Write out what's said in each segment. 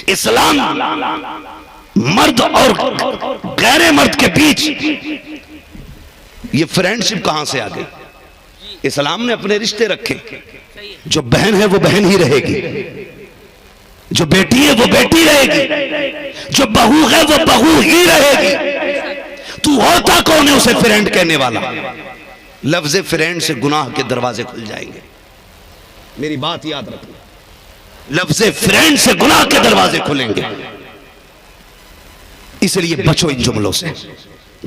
इस्लाम मर्द और गैर मर्द के बीच ये फ्रेंडशिप कहां से आ गई? इस्लाम ने अपने रिश्ते रखे। जो बहन है वो बहन ही रहेगी, जो बेटी है वो बेटी रहेगी, जो बहू है वो बहू ही रहेगी। तू होता कौन है उसे फ्रेंड कहने वाला? लफ्ज फ्रेंड से गुनाह के दरवाजे खुल जाएंगे। मेरी बात याद रखना, लफ्ज फ्रेंड से गुनाह के दरवाजे खुलेंगे। इसलिए बचो इन जुमलों से।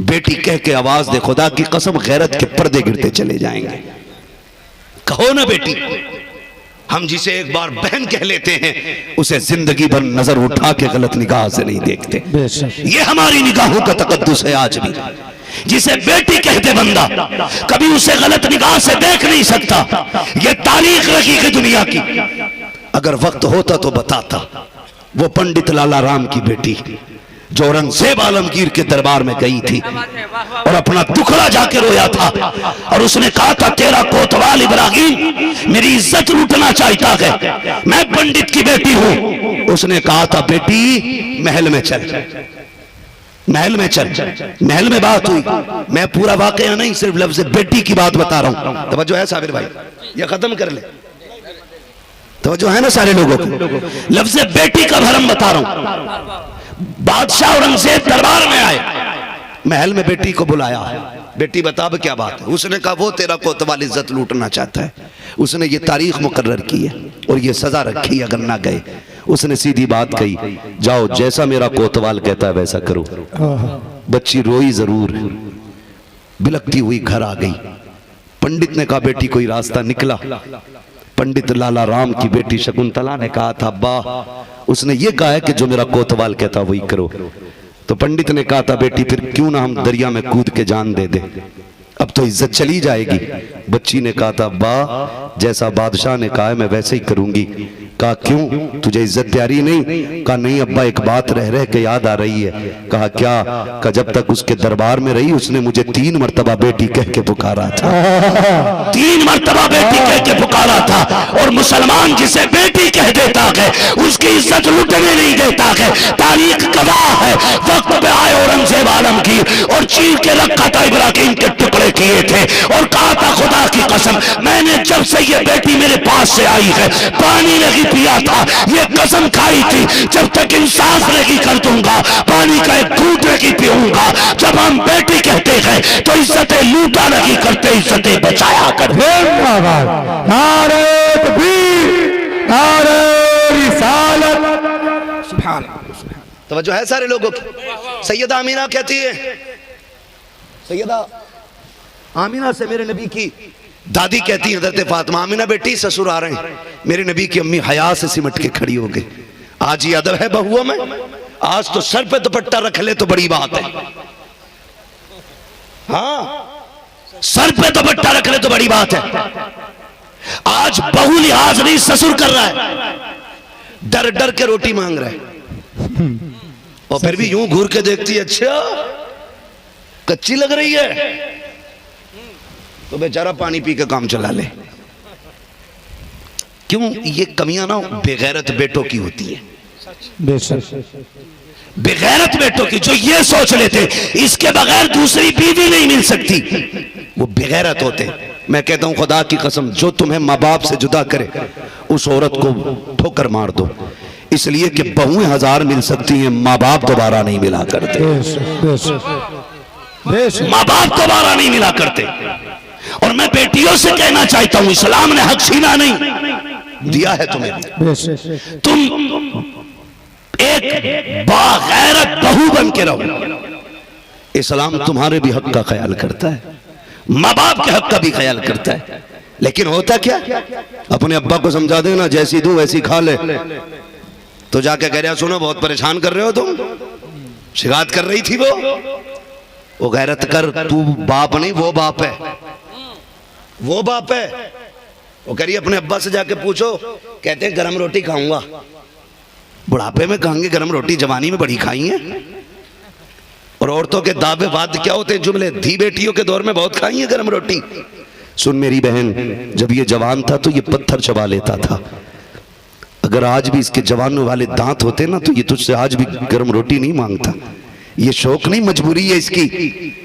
बेटी कह के आवाज दे, खुदा की कसम गैरत के पर्दे गिरते चले जाएंगे। कहो ना बेटी। हम जिसे एक बार बहन कह लेते हैं उसे जिंदगी भर नजर उठा के गलत निगाह से नहीं देखते। ये हमारी निगाहों का तकद्दुस है आज भी। जिसे बेटी कहते बंदा कभी उसे गलत निगाह से देख नहीं सकता। ये तारीख रखी है दुनिया की। अगर वक्त होता तो बताता। वो पंडित लाला राम की बेटी जो औरंगजेब आलमगीर के दरबार में गई थी और अपना दुखड़ा जाके रोया था, और उसने कहा था तेरा कोतवाल इब्राहिम मेरी इज्जत लूटना चाहता है, मैं पंडित की बेटी हूं। उसने कहा था बेटी महल में चल, महल में चल। महल में बात हुई। मैं पूरा वाकया नहीं, सिर्फ लफ्ज बेटी की बात बता रहा हूं। तवज्जो है साबिर भाई? ये खत्म कर ले। तवज्जो है ना सारे लोगों को? लफ्ज बेटी का भरम बता रहा हूं। बादशाह औरंगजेब दरबार में आए, महल में बेटी को बुलाया। बेटी बता अब क्या बात है? उसने कहा वो तेरा कोतवाल इज्जत लूटना चाहता है। उसने ये तारीख मुकर्रर की है और ये सजा रखी अगर ना गए। उसने सीधी बात कही, जाओ जैसा मेरा कोतवाल कहता है वैसा करो। बच्ची रोई जरूर, बिलखती हुई घर आ गई। पंडित ने कहा बेटी कोई रास्ता निकला? पंडित लाला राम की बेटी शकुंतला ने कहा था अब्बा उसने ये कहा है कि जो मेरा कोतवाल कहता वही करो। तो पंडित ने कहा था बेटी फिर क्यों ना हम दरिया में कूद के जान दे दे, अब तो इज्जत चली जाएगी। बच्ची ने कहा था अब्बा जैसा बादशाह ने कहा है मैं वैसे ही करूंगी। कहा क्यों तुझे इज्जत प्यारी नहीं? कहा नहीं अब्बा एक बात रह रह के याद आ रही है। कहा क्या? कहा जब तक उसके दरबार में रही उसने मुझे 3 मरतबा बेटी कह के पुकारा था। 3 मरतबा बेटी कह के पुकारा था। और मुसलमान जिसे बेटी कह देता है उसकी इज्जत लुटने नहीं देता है। तारीख गवाह है। वक्त पे आए औरंगजेब आलमगीर और चीर के रखा था इब्राहिम के टुकड़े किए थे और कहा था खुदा की कसम मैंने जब से ये बेटी मेरे पास से आई है पानी नहीं पिया था, ये कसम खाई थी जब तक इंसाफ नहीं कर दूंगा पानी का एक घूंट नहीं पीऊंगा। जब हम बेटी कहते हैं तो इज्जतें लूटा नहीं करते, इज्जतें बचाया करते। नारे तकबीर, नारे रिसालत। तवज्जो है सारे लोगों की? सैयदा आमीना कहती है, सैयदा आमीना से मेरे नबी की दादी कहती है हज़रत फातिमा आमीना बेटी ससुर आ रहे हैं। मेरे नबी की अम्मी हया से सिमट के खड़ी हो गई। आज ये अदब है बहुओं में? आज तो सर पे दुपट्टा रख ले तो बड़ी बात है। हाँ सर पे दुपट्टा रख ले तो बड़ी बात है। आज बहू लिहाज नहीं ससुर कर रहा है, डर डर के रोटी मांग रहा है और फिर भी यूं घूर के देखती है अच्छा कच्ची लग रही है तो बेचारा पानी पी के काम चला ले। क्यों? ये कमियां ना बेगैरत बेटों की होती है। बेगैरत बेटों की जो ये सोच लेते इसके बगैर दूसरी बीवी नहीं मिल सकती, वो बेगैरत होते। मैं कहता हूं खुदा की कसम जो तुम्हें माँ बाप से जुदा करे उस औरत को ठोकर मार दो, इसलिए कि बहुएं 1000 मिल सकती हैं, माँ बाप दोबारा नहीं मिला करते। माँ बाप दोबारा नहीं मिला करते। और मैं बेटियों से कहना चाहता हूं इस्लाम ने हक छीना नहीं दिया है तुम्हें। तुम एक बागैरत बहू बन के रहो। इस्लाम तुम्हारे भी हक का ख्याल करता है, माँ बाप के हक का भी ख्याल करता है। लेकिन होता क्या, अपने अब्बा को समझा देना जैसी दूं वैसी खा ले, तो जाके कह रहा सुनो बहुत परेशान कर रहे हो तुम, शिकायत कर रही थी वो गैरत कर, तू बाप नहीं वो बाप है, वो बाप है। वो कह रही अपने अब्बा से जाके पूछो, कहते हैं गरम रोटी खाऊंगा। बुढ़ापे में कहेंगे गरम रोटी, जवानी में बड़ी खाई है। और औरतों के दावे वाद क्या होते हैं जुमले, धी बेटियों के दौर में बहुत खाई है गरम रोटी। सुन मेरी बहन, जब ये जवान था तो ये पत्थर चबा लेता था, अगर आज भी इसके जवानों वाले दांत होते ना तो ये तुझसे आज भी गर्म रोटी नहीं मांगता। ये शौक नहीं, मजबूरी है इसकी।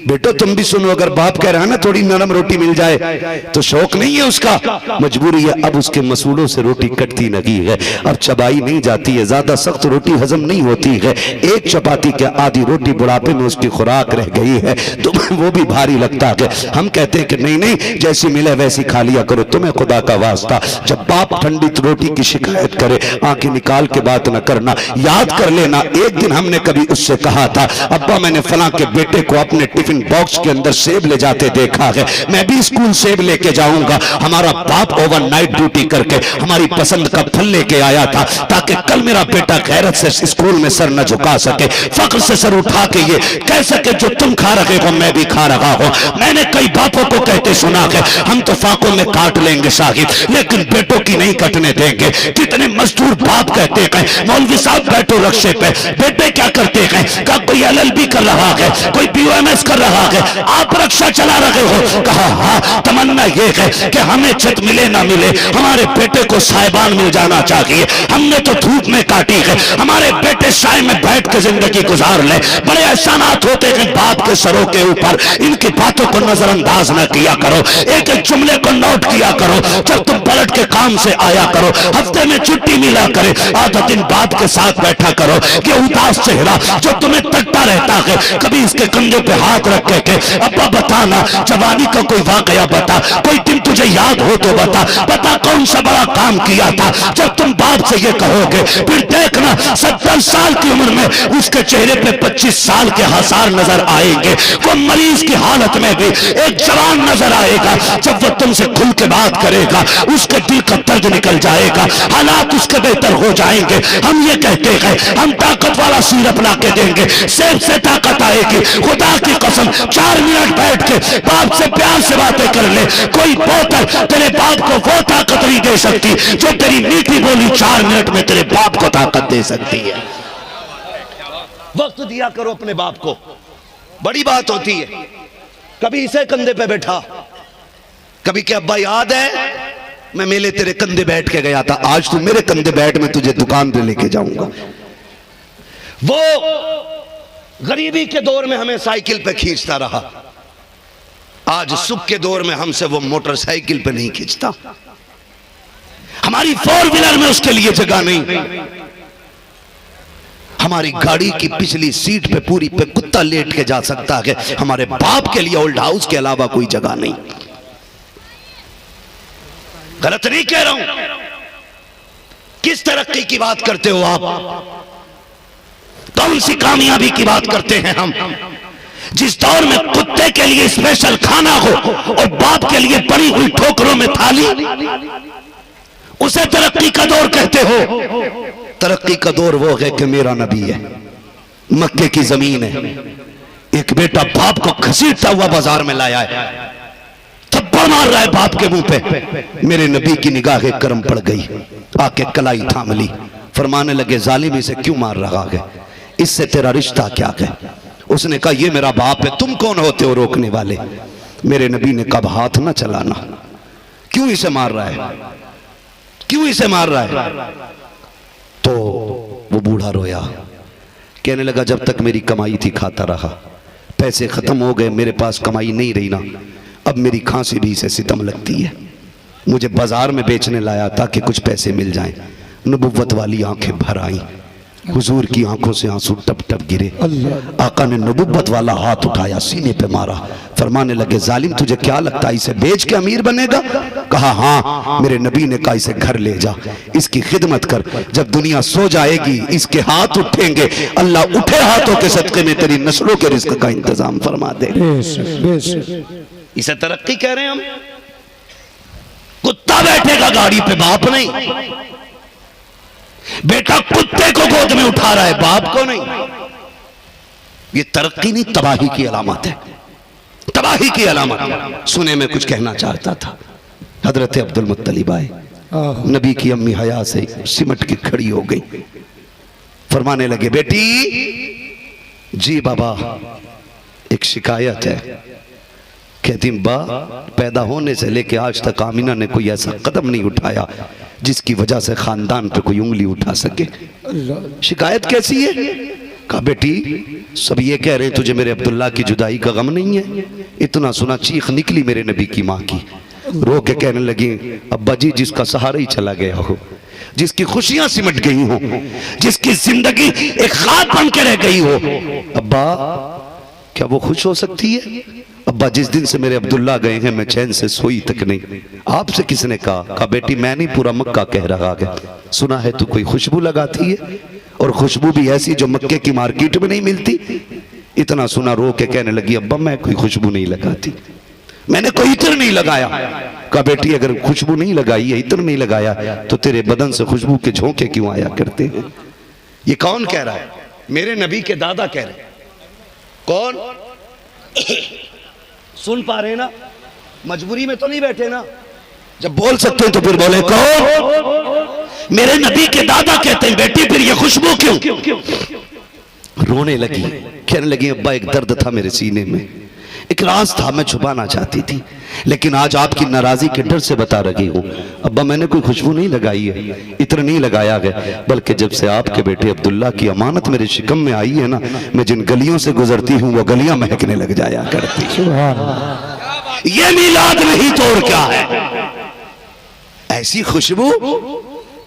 बेटो तुम भी सुनो, अगर बाप कह रहा है ना थोड़ी नरम रोटी मिल जाए तो शौक नहीं है उसका, मजबूरी है। अब उसके मसूड़ों से रोटी कटती नहीं है, अब चबाई नहीं जाती है, ज्यादा सख्त रोटी हजम नहीं होती है। एक चपाती के आधी रोटी बुढ़ापे में उसकी खुराक रह गई है तो वो भी भारी लगता है। हम कहते हैं कि नहीं नहीं, जैसी मिले वैसी खा लिया करो। तुम्हें खुदा का वास्ता, जब बाप ठंडी रोटी की शिकायत करे आंखें निकाल के बात न करना। याद कर लेना, एक दिन हमने कभी उससे कहा था, अब्बा मैंने फलां के बेटे को अपने टिफिन बॉक्स के अंदर सेब ले जाते देखा है, मैं भी स्कूल सेब लेके जाऊंगा। हमारा बाप ओवरनाइट ड्यूटी करके हमारी पसंद का फल लेके आया था ताकि कल मेरा बेटा गैरत से स्कूल में सर न झुका सके, फख्र से सर उठा के ये कह सके जो तुम खा रहे हो मैं भी खा रहा हूं। मैंने कई बापों को कहते सुना है, हम तो फाकों में काट लेंगे साहिब, लेकिन बेटों की नहीं कटने देंगे। कितने मजदूर बाप कहते हैं, मौलवी साहब बैठो रक्शे पे, बेटे क्या करते हैं, का कोई LLB कर रहा है, कोई BOMS कर रहा है, आप रक्षा चला रहे हो। कहा हाँ, तमन्ना ये है कि हमें छत मिले ना मिले हमारे बेटे को साहिबान मिल जाना चाहिए। हमने तो धूप में काटी है, हमारे बेटे साए में बैठ के जिंदगी गुजार ले। बड़े एहसानात होते हैं बाप के सरों के ऊपर, इनकी बातों को नजरअंदाज न किया करो, एक एक जुमले को नोट किया करो। जब तुम पलट के काम से आया करो, हफ्ते में छुट्टी मिला करे, आधा दिन बाप के साथ बैठा करो। ये उदास चेहरा जो तुम्हें तकता रहता है, कभी इसके कंधे पे हाथ रख के अब्बा बताना जवानी का कोई वाकया बता, कोई दिन तुझे याद हो तो बता कौन सा बड़ा काम किया था। जब तुम बाप से ये कहोगे फिर देखना 70 साल की उम्र में उसके चेहरे पे 25 साल के हसार नजर आएंगे। वो मरीज की हालत में भी एक जवान नजर आएगा। जब वो तुमसे खुल के बात करेगा उसके दिल का दर्द निकल जाएगा, हालात उसके बेहतर हो जाएंगे। हम ये कहते हैं हम ताकत वाला सिरप ला के देंगे, सेब से ताकत आएगी। खुदा की कसम 4 मिनट बैठ के बाप से प्यार से बातें कर ले, कोई बोतल तेरे बाप को वो ताकत नहीं दे सकती जो तेरी मीठी बोली 4 मिनट में तेरे बाप को ताकत दे सकती है। वक्त दिया करो अपने बाप को, बड़ी बात होती है। कभी इसे कंधे पे बैठा, कभी क्या अब्बा याद है मैं मेले तेरे कंधे बैठ के गया था, आज तू मेरे कंधे बैठ में तुझे दुकान पे लेके जाऊंगा। वो गरीबी के दौर में हमें साइकिल पे खींचता रहा, आज सुख के दौर में हमसे वो मोटरसाइकिल पे नहीं खींचता। हमारी 4 व्हीलर में उसके लिए जगह नहीं, हमारी गाड़ी की पिछली सीट पे पूरी पे कुत्ता लेट के जा सकता है, हमारे बाप के लिए ओल्ड हाउस के अलावा कोई जगह नहीं। गलत नहीं कह रहा हूं, किस तरक्की की बात करते हो आप, कौन सी कामयाबी की बात करते हैं हम। जिस दौर में कुत्ते के लिए स्पेशल खाना हो और बाप के लिए पड़ी हुई ठोकरों में थाली, उसे तरक्की का दौर कहते हो। तरक्की का दौर वो है कि मेरा नबी है, मक्के की जमीन है, एक बेटा बाप को घसीटता हुआ बाजार में लाया है, थप्पड़ मार रहा है बाप के मुंह पे, मेरे नबी की निगाह करम पड़ गई, आके कलाई थाम ली, फरमाने लगे जालिम इसे क्यों मार रहा है, इससे तेरा रिश्ता क्या है। उसने कहा ये मेरा बाप है, तुम कौन होते हो रोकने वाले। मेरे नबी ने कहा हाथ ना चलाना, क्यों इसे मार रहा है, क्यों इसे मार रहा है। तो वो बूढ़ा रोया, कहने लगा जब तक मेरी कमाई थी खाता रहा, पैसे खत्म हो गए, मेरे पास कमाई नहीं रही ना, अब मेरी खांसी भी इसे सितम लगती है, मुझे बाजार में बेचने लाया ताकि कुछ पैसे मिल जाएं। नबुव्वत वाली आंखें भर आई, हुजूर की आंखों से आंसू टप टप गिरे। आका ने नबुव्वत वाला हाथ उठाया, सीने पे मारा, फरमाने लगे जालिम तुझे क्या लगता है इसे बेच के अमीर बनेगा। कहा हाँ। मेरे नबी ने कहा इसे घर ले जा, इसकी खिदमत कर, जब दुनिया सो जाएगी इसके हाथ उठेंगे, अल्लाह उठे हाथों के सदके में तेरी नस्लों के रिस्क का इंतजाम फरमा दे। इसे तरक्की कह रहे हैं हम। कुत्ता बैठेगा गाड़ी पे, बाप नहीं। बेटा कुत्ते को गोद में उठा रहा है, बाप को नहीं। ये तरक्की नहीं, तबाही की अलामत है, तबाही की अलामत। सुने में कुछ कहना चाहता था, हजरत अब्दुल मुत्तलिब आए, नबी की अम्मी हया से सिमट के खड़ी हो गई, फरमाने लगे बेटी। जी बाबा एक शिकायत है। कहती बा पैदा होने से लेके आज तक आमिना ने कोई ऐसा कदम नहीं उठाया जिसकी वजह से खानदान पे कोई उंगली उठा सके। शिकायत कैसी है? कहा बेटी सब ये कह रहे हैं तुझे मेरे अब्दुल्ला की जुदाई का गम नहीं है। इतना सुना चीख निकली मेरे नबी की माँ की, रो के कहने लगी अब्बा जी जिसका सहारा ही चला गया हो, जिसकी खुशियां सिमट गई हो, जिसकी जिंदगी एक खाक बन के रह गई हो, अब्बा क्या वो खुश हो सकती है? अब्बा जिस दिन से मेरे अब्दुल्ला गए हैं मैं चैन से सोई तक नहीं। आपसे किसने कहा बेटी मैं नहीं पूरा मक्का कह रहा है। सुना है तू कोई खुशबू लगाती है और खुशबू भी ऐसी जो मक्के की मार्केट में नहीं मिलती। इतना सुना रो के कहने लगी अब्बा मैं कोई खुशबू नहीं लगाती, मैंने कोई इत्र नहीं लगाया। कहा बेटी अगर खुशबू नहीं लगाई है, इत्र नहीं लगाया तो तेरे बदन से खुशबू के झोंके क्यों आया करते हैं? ये कौन कह रहा है? मेरे नबी के दादा कह रहे। कौन? सुन पा रहे ना? मजबूरी में तो नहीं बैठे ना? जब बोल सकते हैं तो फिर बोले कौन? मेरे नबी के दादा कहते हैं बेटी फिर ये खुशबू क्यों? रोने लगी, कहने लगी अब्बा एक दर्द था मेरे सीने में, एक राज था मैं छुपाना चाहती थी, लेकिन आज आपकी नाराजगी के डर से बता रही हूँ। अब्बा मैंने कोई खुशबू नहीं लगाई है, इत्र नहीं लगाया गया, बल्कि जब से आपके बेटे अब्दुल्ला की अमानत मेरे शिकम में आई है ना, मैं जिन गलियों से गुजरती हूँ वो गलियां महकने लग जाया करती। ये मिलाद नहीं तो और क्या है? ऐसी खुशबू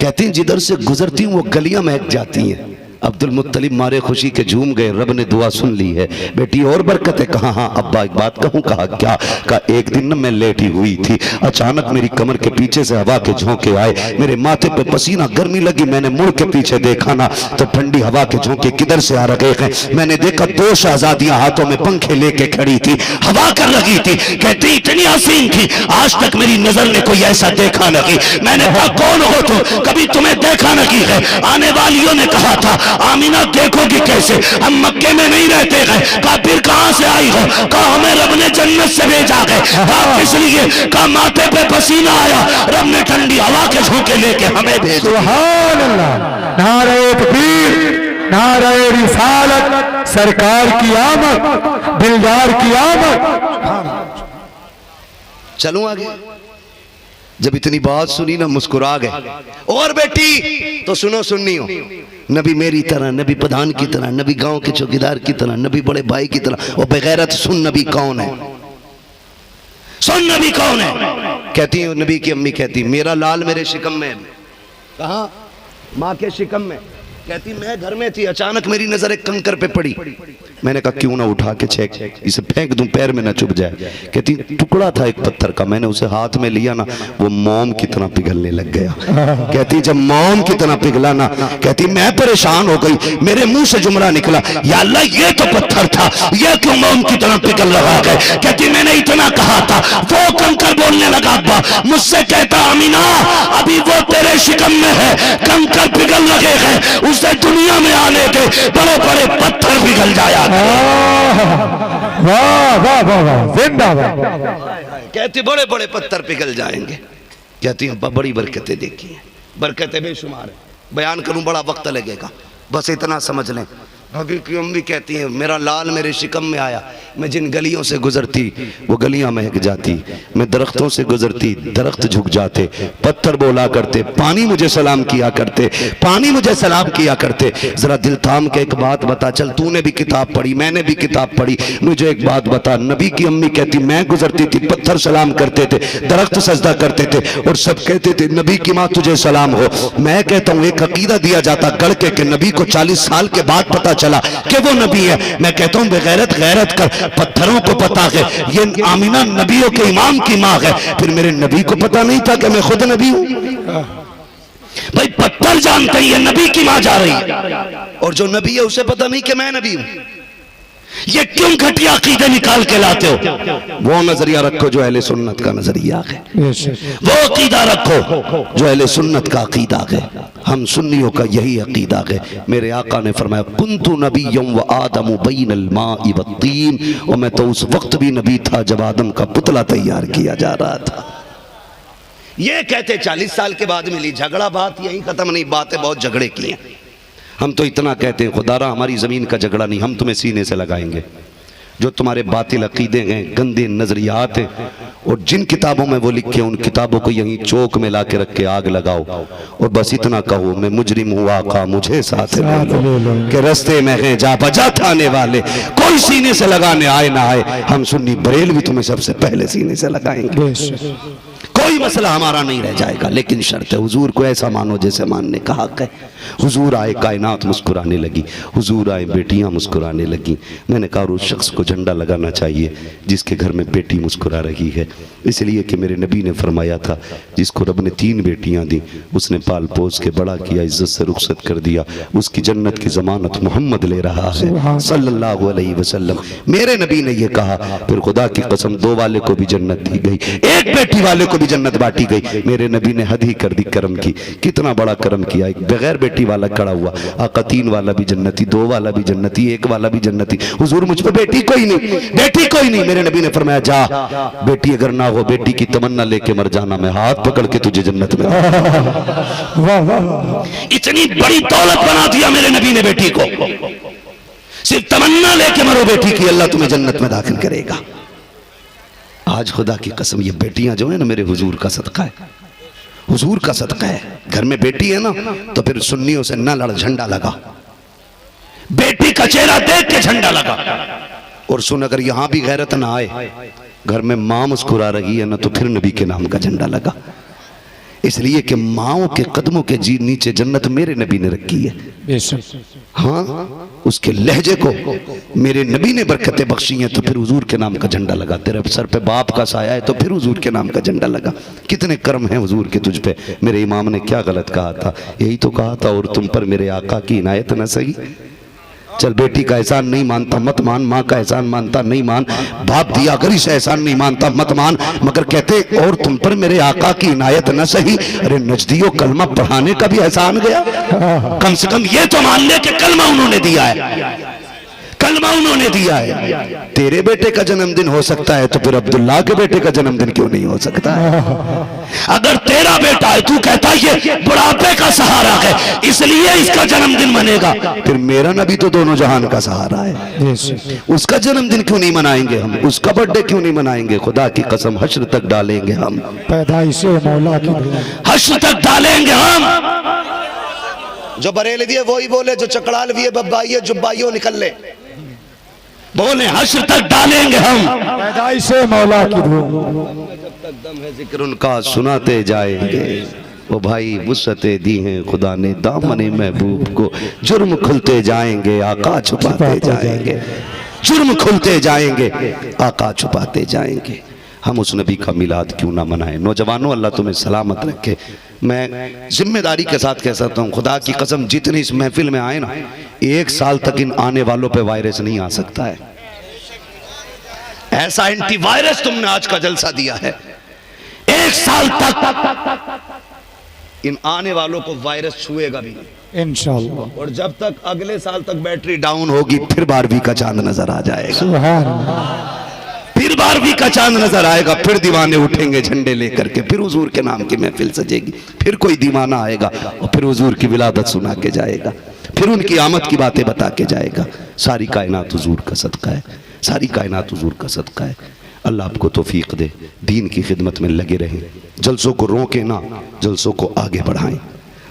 कहती जिधर से गुजरती हूँ वो गलियां महक जाती हैं। अब्दुल मुत्तलिब मारे खुशी के झूम गए, रब ने दुआ सुन ली है। बेटी और बरकत है? कहा हाँ अब्बा एक बात कहूँ। कहा क्या? कहा एक दिन ना मैं लेटी हुई थी, अचानक मेरी कमर के पीछे से हवा के झोंके आए, मेरे माथे पे पसीना गर्मी लगी, मैंने मुड़ के पीछे देखा ना तो ठंडी हवा के झोंके किधर से आ रहे हैं। मैंने देखा 2 शहजादियां हाथों में पंखे लेके खड़ी थी, हवा कर रही थी। कहती इतनी हसीन थी आज तक मेरी नजर ने कोई ऐसा देखा नहीं। मैंने कहा कौन हो तुम, कभी तुम्हें देखा नहीं है। आने वालियों ने कहा था आमीना देखोगी कैसे, हम मक्के में नहीं रहते हैं। कहा फिर कहां से आई हो? कहा हमें रब ने जन्नत से भेजा है। कहा किस लिए? कहा माथे पे पसीना आया, रब ने ठंडी हवा के झोंके लेके हमें भेजा। सुभान अल्लाह, नारे तकबीर, नारे रिसालत, सरकार की आमद, दिलदार की आमद। चलूं आगे। जब इतनी बात सुनी ना मुस्कुरा गए। और बेटी तो सुनो, सुननी हो, नबी मेरी तरह, नबी प्रधान की तरह, नबी गांव के चौकीदार की तरह, नबी बड़े भाई की तरह। और बगैरत सुन नबी कौन है, सुन नबी कौन है। कहती है नबी की अम्मी कहती मेरा लाल मेरे शिकम में। कहा? माँ के शिकम में। कहती मैं घर में थी, अचानक मेरी नजर एक कंकर पे पड़ी, मैंने कहा क्यों ना उठा के चेक इसे फेंक दूं, पैर में ना चुभ जाए। कहती टुकड़ा था एक पत्थर का, मैंने उसे हाथ में लिया ना वो मोम की तरह पिघलने लग गया। कहती जब मोम की तरह पिघला ना, कहती मैं परेशान हो गई, मेरे मुंह से जुमला निकला या अल्लाह ये तो पत्थर था, ये क्यों मोम की तरह पिघल रहा है। कहती मैंने इतना कहा था, वो कंकर बोलने लगा अब्बा, मुझसे कहता अमीना अभी वो तेरे शिकम में है, कंकर पिघल रहे हैं, उसे दुनिया में आने के बड़े बड़े पत्थर पिघल जाया। वाह वाह वाह वाह, जिंदाबाद। कहती बड़े बड़े पत्थर पिघल जाएंगे। कहती अब्बा बड़ी बरकतें देखी हैं, बरकतें बेशुमार है, बयान करूं बड़ा वक्त लगेगा, बस इतना समझ लें। भाभी की अम्मी कहती हैं मेरा लाल मेरे शिकम में आया, मैं जिन गलियों से गुजरती वो गलियां महक जाती, मैं दरख्तों से गुजरती दरख्त झुक जाते, पत्थर बोला करते, पानी मुझे सलाम किया करते, पानी मुझे सलाम किया करते। जरा दिल थाम के एक बात बता, चल तूने भी किताब पढ़ी, मैंने भी किताब पढ़ी, मुझे एक बात बता। नबी की अम्मी कहती मैं गुजरती थी, पत्थर सलाम करते थे, दरख्त सजदा करते थे और सब कहते थे नबी की माँ तुझे सलाम हो। मैं कहता हूँ एक अकीदा दिया जाता गढ़ के नबी को 40 साल के बाद पता चला कि वो नबी है। मैं कहता हूं बेगैरत गैरत कर, पत्थरों को पता है ये आमीना नबियों के इमाम की मां है, फिर मेरे नबी को पता नहीं था कि मैं खुद नबी हूं। भाई पत्थर जानते हैं ये नबी की मां जा रही है, और जो नबी है उसे पता नहीं कि मैं नबी हूं। ये क्यों घटिया अकीदे निकाल के लाते हो? वो नजरिया रखो जो अहले सुन्नत का नजरिया है, वो अकीदा रखो जो अहले सुन्नत का अकीदा है। हम सुन्नियों का यही अकीदा है। मेरे आका ने फरमाया कुन्तु नबिय्युम व आदमु बैनल माइ वत्तीन, और मैं तो उस वक्त भी नबी था जब आदम का पुतला तैयार किया जा रहा था। ये कहते 40 साल के बाद मिली, झगड़ा बात यही खत्म नहीं, बातें बहुत झगड़े की हैं। हम तो इतना कहते हैं खुदारा हमारी जमीन का झगड़ा नहीं, हम तुम्हें सीने से लगाएंगे, जो तुम्हारे बातिल अकीदे हैं, गंदे नजरियात हैं, और जिन किताबों में वो लिखे उन किताबों को यहीं चौक में ला के रख के आग लगाओ और बस इतना कहो मैं मुजरिम हूँ आका मुझे साथ ले लो, कि रास्ते में है जा बजा थाने वाले, कोई सीने से लगाने आए ना आए, हम सुन्नी बरेलवी तुम्हें सबसे पहले सीने से लगाएंगे, कोई मसला हमारा नहीं रह जाएगा। लेकिन शर्त है हुजूर को ऐसा मानो जैसे मानने का हक है। हुजूर आए, कायनात मुस्कुराने लगी, हुजूर आए, बेटियां मुस्कुराने लगी। मैंने कहा उस शख्स को झंडा लगाना चाहिए जिसके घर में बेटी मुस्कुरा रही है, इसलिए कि मेरे नबी ने फरमाया था जिसको रब ने 3 बेटियां दी, उसने पाल पोस के बड़ा किया, इज्जत से रुखसत कर दिया, उसकी जन्नत की जमानत मोहम्मद ले रहा है सल्लल्लाहु अलैहि वसल्लम। मेरे नबी ने यह कहा, फिर खुदा की कसम 2 वाले को भी जन्नत दी गई, 1 बेटी वाले को भी जन्नत बांटी गई। मेरे नबी ने हद ही कर दी करम की, कितना बड़ा करम किया। एक बगैर बेटी वाला खड़ा हुआ, आका 3 वाला भी जन्नती, 2 वाला भी जन्नती, 1 वाला भी जन्नती। हुजूर मुझ पे बेटी कोई नहीं, बेटी कोई नहीं। मेरे नबी ने फरमाया जा बेटी अगर ना हो, बेटी की तमन्ना लेके मर जाना, मैं हाथ पकड़ के तुझे जन्नत में। इतनी बड़ी दौलत बना दिया मेरे नबी ने बेटी को, सिर्फ तमन्ना लेके मरो बेटी की, अल्लाह तुम्हें जन्नत में दाखिल करेगा। आज खुदा की कसम ये बेटियां जो है ना मेरे हुजूर का सदका है, हुजूर का सदका है। घर में बेटी है ना तो फिर सुन्नियों से ना लड़, झंडा लगा, बेटी का चेहरा देख के झंडा लगा। और सुन अगर यहां भी गैरत ना आए, घर में मां मुस्कुरा रही है ना तो फिर नबी के नाम का झंडा लगा, इसलिए कि माओं के कदमों के जी नीचे जन्नत मेरे नबी ने रखी है। हाँ, उसके लहजे को मेरे नबी ने बरकतें बख्शी हैं तो फिर हुजूर के नाम का झंडा लगा। तेरे सर पे बाप का साया है तो फिर हुजूर के नाम का झंडा लगा। कितने कर्म हैं हुजूर के तुझ पे। मेरे इमाम ने क्या गलत कहा था, यही तो कहा था, और तुम पर मेरे आका की इनायत न सही। चल बेटी का एहसान नहीं मानता मत मान, माँ का एहसान मानता नहीं मान, बाप दिया गरी से एहसान नहीं मानता मत मान, मगर कहते और तुम पर मेरे आका की इनायत न सही। अरे नजदियो कलमा पढ़ाने का भी एहसान गया, कम से कम ये तो मान ले कि कलमा उन्होंने दिया है, कलमा उन्होंने दिया है। तेरे बेटे का जन्मदिन हो सकता है तो फिर अब्दुल्ला के बेटे का जन्मदिन क्यों नहीं हो सकता है? अगर तेरा बेटा है, तू कहता है ये बुढ़ापे का सहारा है इसलिए इसका जन्मदिन मनेगा, फिर मेरा नबी तो दोनों जहान का सहारा है, उसका जन्मदिन क्यों नहीं मनाएंगे हम, उसका बर्थडे क्यों नहीं मनाएंगे? खुदा की कसम हश्र तक डालेंगे हम, पैदाइश मौला की हश्र तक डालेंगे हम। जो बरेलवी है वही बोले, जो चकड़ालवी है बब्बाई है जुब्बाइयों निकल ले, बोले हश्र तक डालेंगे हम, पैदाइश मौला की जब तक दम है जिक्र उनका सुनाते जाएंगे। वो भाई वुसअते दी हैं खुदा ने दामने महबूब को, जुर्म खुलते जाएंगे आका छुपाते जाएंगे, जुर्म खुलते जाएंगे आका छुपाते जाएंगे। हम उस नबी का मिलाद क्यों ना मनाएं? नौजवानों अल्लाह तुम्हें सलामत रखे। मैं जिम्मेदारी के साथ कह सकता हूँ, खुदा की कसम जितनी इस महफिल में आए ना, 1 साल तक इन आने वालों पे वायरस नहीं आ सकता है। ऐसा एंटीवायरस तुमने आज का जलसा दिया है, 1 साल तक इन आने वालों को वायरस छुएगा भी नहीं इंशाअल्लाह। और जब तक अगले साल तक बैटरी डाउन होगी फिर 12वीं का चांद नजर आ जाएगा, सुभान अल्लाह। फिर 12वीं का चांद नजर आएगा, फिर दीवाने उठेंगे झंडे लेकर के, फिर हुजूर के नाम की महफिल सजेगी, फिर कोई दीवाना आएगा और फिर हुजूर की विलादत सुना के जाएगा, फिर उनकी आमद की बातें बता के जाएगा। सारी कायनात हुजूर का सदका है, सारी कायनात हुजूर का सदका है। अल्लाह आपको तौफीक दे, दीन की खिदमत में लगे रहें, जलसों को रोकें ना, जलसों को आगे बढ़ाएं,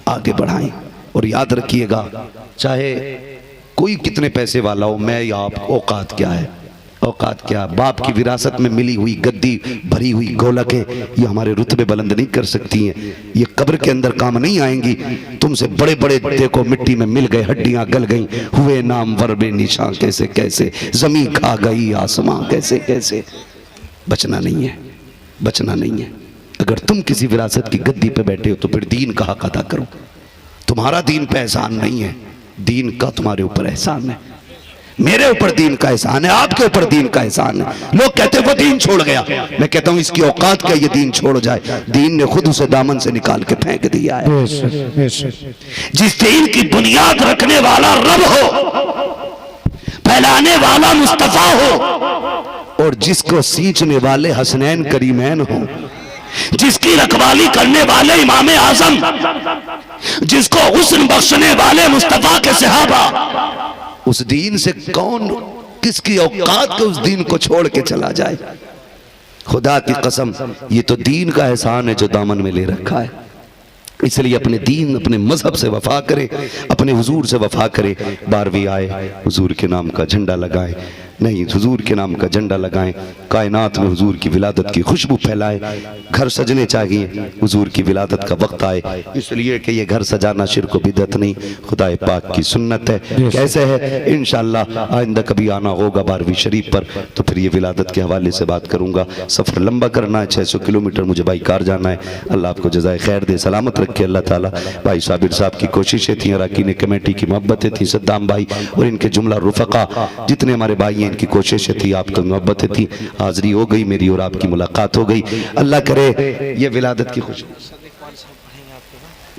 आगे बढ़ाएं। और याद रखिएगा चाहे कोई कितने पैसे वाला हो, मैं या आप, औकात क्या है, औकात क्या? बाप की विरासत में मिली हुई गद्दी भरी हुई गोलकें ये हमारे रुतबे बुलंद नहीं कर सकती हैं, ये कब्र के अंदर काम नहीं आएंगी। तुमसे बड़े बड़े देखो मिट्टी में मिल गए, हड्डियां गल गई, हुए नाम वरबे निशां कैसे कैसे, जमीन खा गई आसमां कैसे कैसे। बचना नहीं है, बचना नहीं है। अगर तुम किसी विरासत की गद्दी पे बैठे हो तो फिर दीन का हक अदा करो। तुम्हारा दीन पे एहसान नहीं है, दीन का तुम्हारे ऊपर एहसान है। मेरे ऊपर दीन का एहसान है, आपके ऊपर दीन का एहसान है। लोग कहते हैं वो दीन छोड़ गया, मैं कहता हूं इसकी औकात क्या ये दीन छोड़ जाए? दीन ने खुद उसे दामन से निकाल के फेंक दिया है। जिस दीन की बुनियाद रखने वाला रब हो, फैलाने वाला मुस्तफा हो, और जिसको सींचने वाले हसनैन करीमैन हो, जिसकी रखवाली करने वाले इमाम आजम, जिसको हुस्न बख्शने वाले मुस्तफा के सहाबा, उस दीन से कौन किसकी औकात के उस दीन को छोड़ के चला जाए। खुदा की कसम, ये तो दीन का एहसान है जो दामन में ले रखा है। इसलिए अपने दीन, अपने मजहब से वफा करे, अपने हुजूर से वफा करे। 12वीं आए, हुजूर के नाम का झंडा लगाए, नहीं हुजूर के नाम का झंडा लगाएं, कायनात में हुजूर की विलादत की खुशबू फैलाएं। घर सजने चाहिए, हुजूर की विलादत का वक्त आए, इसलिए कि ये घर सजाना शिर्क व बिदअत नहीं, खुदाए पाक की सुन्नत है। कैसे है? इंशाअल्लाह आइंदा कभी आना होगा 12वीं शरीफ पर, तो फिर ये विलादत के हवाले से बात करूंगा। सफ़र लंबा करना है, 600 किलोमीटर मुझे बाई कार जाना है। अल्लाह आपको जज़ाए खैर दे, सलामत रखे अल्लाह ताला। भाई साबिर साहब की कोशिशें थी, अरकान कमेटी की मोहब्बतें थी, सद्दाम भाई और इनके जुमला रुफ़क़ा जितने हमारे भाई हैं, इनकी कोशिशें थी, आपकी मोहब्बतें थी। हाज़री हो गई मेरी और आपकी मुलाकात हो गई। अल्लाह करे ये विलादत की खुशी।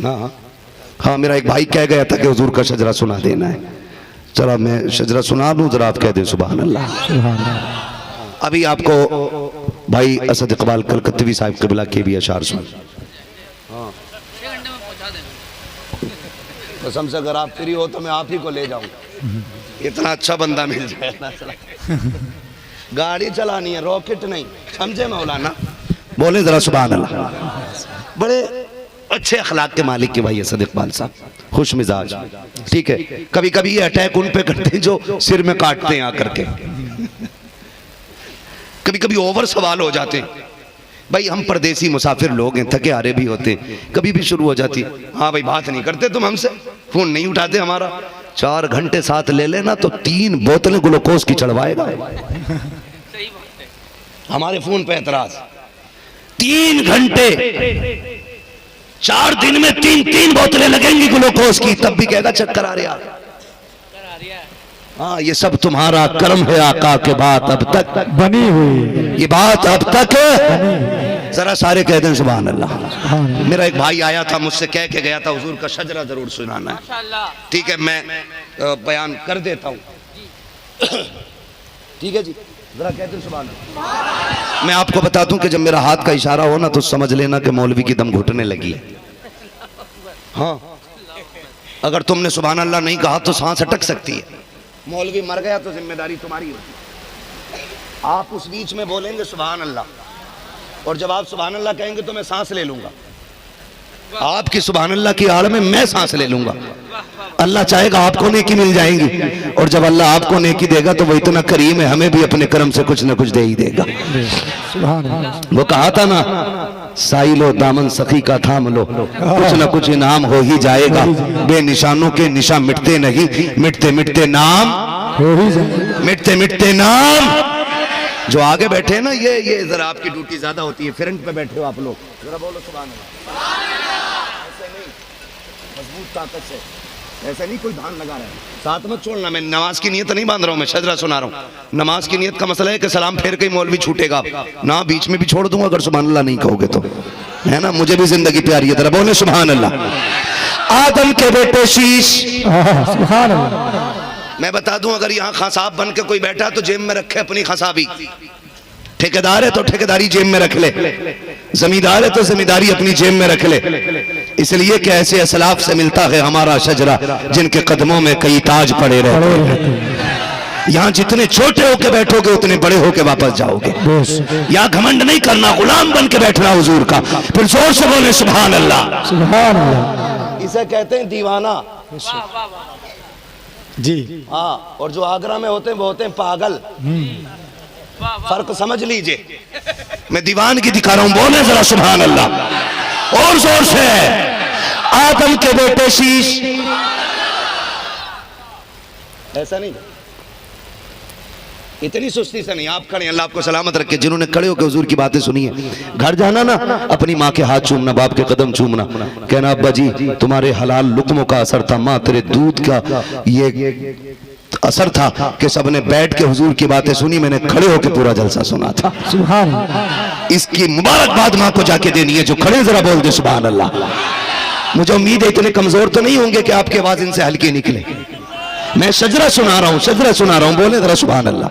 हाँ हाँ, मेरा एक भाई कह गया था कि हुजूर का शजरा सुना देना है। जरा मैं शजरा सुना दूं, जरा आप कह दें सुभान अल्लाह। अभी आपको भाई असद इकबाल कलकत्तवी साहिब क़िबला के भी अशार सुन। कसम से अगर आप फ्री हो तो मैं आप ही को ले जाऊं, इतना अच्छा बंदा मिल जाए ना। गाड़ी चलानी है, रॉकेट नहीं, समझे मौलाना? बोले जरा सुभान अल्लाह। बड़े अच्छे अखलाक के मालिक के भाई असद इकबाल साहब, खुश मिजाज, ठीक है। कभी कभी ये अटैक उन पे करते हैं जो सिर में काटते हैं आकर के, कभी कभी ओवर सवाल हो जाते हैं। भाई हम परदेसी मुसाफिर लोग हैं, थके हारे भी होते हैं, कभी भी शुरू हो जाती, हाँ भाई बात नहीं करते तुम हमसे, फोन नहीं उठाते हमारा। 4 घंटे साथ ले लेना तो 3 बोतलें ग्लूकोज की चढ़वाएगा। हमारे फोन पे एतराज, 3 घंटे, 4 दिन में 3 बोतलें लगेंगी ग्लूकोज की, तब भी कहेगा चक्कर आ रहा। हाँ, ये सब तुम्हारा कर्म है आका के बात अब तक बनी हुई, ये बात अब तक जरा सारे कह दें सुभान अल्लाह। मेरा एक भाई आया था, मुझसे कह के गया था हुजूर का शजरा जरूर सुनाना है। ठीक है, मैं बयान कर देता हूँ। ठीक है जी, जरा कहते हैं सुभान अल्लाह। मैं आपको बता दूं कि जब मेरा हाथ का इशारा हो ना तो समझ लेना कि मौलवी की दम घुटने लगी है। हाँ, अगर तुमने सुभान अल्लाह नहीं कहा तो सांस अटक सकती है। मौलवी मर गया तो जिम्मेदारी तुम्हारी होती। आप उस बीच में बोलेंगे सुभान अल्लाह, और जब आप सुभान अल्लाह कहेंगे तो मैं सांस ले लूंगा। आपकी सुभान अल्लाह की आड़ में मैं सांस ले लूंगा। अल्लाह चाहेगा आपको नेकी मिल जाएगी, और जब अल्लाह आपको नेकी देगा तो वो इतना करीम है, हमें भी अपने कर्म से कुछ न कुछ दे ही देगा। वो कहा था ना, साइलो दामन सखी का थाम लो, कुछ न कुछ इनाम हो ही जाएगा। बेनिशानों के निशा मिटते नहीं, मिटते मिटते नाम, मिटते मिटते नाम। जो आगे बैठे हैं ना, ये जरा आपकी ड्यूटी ज्यादा होती है, फ्रंट पे बैठे हो आप लोग, जरा बोलो सुभान अल्लाह। ऐसे नहीं, मजबूत ताकत से, ऐसा नहीं कोई धान लगा रहा है। साथ मत छोड़ना, मैं नमाज की नियत नहीं बांध रहा हूँ, मैं शजरा सुना रहा हूँ। नमाज की नियत का मसला है कि सलाम फेर के मौलवी छूटेगा ना, बीच में भी छोड़ दूंगा अगर सुभान अल्लाह नहीं कहोगे तो, है ना? मुझे भी जिंदगी प्यारी है, जरा बोले सुभान अल्लाह। आदम के बेटे शीश, सुभान अल्लाह। मैं बता दूं, अगर यहाँ खसाब बन के कोई बैठा तो जेब में रखे अपनी खसाबी। ठेकेदार है तो ठेकेदारी जेब में रख ले, जमींदार है तो जमींदारी अपनी जेब में रख ले। इसलिए कि ऐसे असलाफ से मिलता है हमारा शजरा, जिनके कदमों में कई ताज पड़े रहते। यहाँ जितने छोटे होके बैठोगे उतने बड़े होके वापस जाओगे। यहाँ घमंड नहीं करना, गुलाम बन के बैठना हुजूर का। फिर जोर से बोले सुभान अल्लाह। सुभान अल्लाह। इसे कहते हैं दीवाना जी। हाँ, और जो आगरा में होते हैं वो होते हैं पागल। फर्क समझ लीजिए, मैं दीवान की दिखा रहा हूं, बोले जरा सुभान अल्लाह और जोर से। आदम के बेटे शीश, ऐसा नहीं, इतनी सुस्ती से नहीं। आप खड़े, अल्लाह आपको सलामत रखे। जिन्होंने खड़े होकर हुजूर की बातें सुनी है, घर जाना ना, अपनी माँ के हाथ चूमना, बाप के कदम चूमना, कहना अब्बा जी तुम्हारे हलाल लुक्मों का असर था, माँ तेरे दूध का ये असर था कि सबने बैठ के हुजूर की बातें सुनी, मैंने खड़े होकर पूरा जलसा सुना था। सुभान अल्लाह। इसकी मुबारकबाद माँ को जाके देनी है। जो खड़े जरा बोल दे सुभान अल्लाह। मुझे उम्मीद है इतने कमजोर तो नहीं होंगे कि आपकी आवाज इनसे हल्की निकले। मैं शजरा सुना रहा हूं, शजरा सुना रहा हूं, बोले जरा सुभान अल्लाह।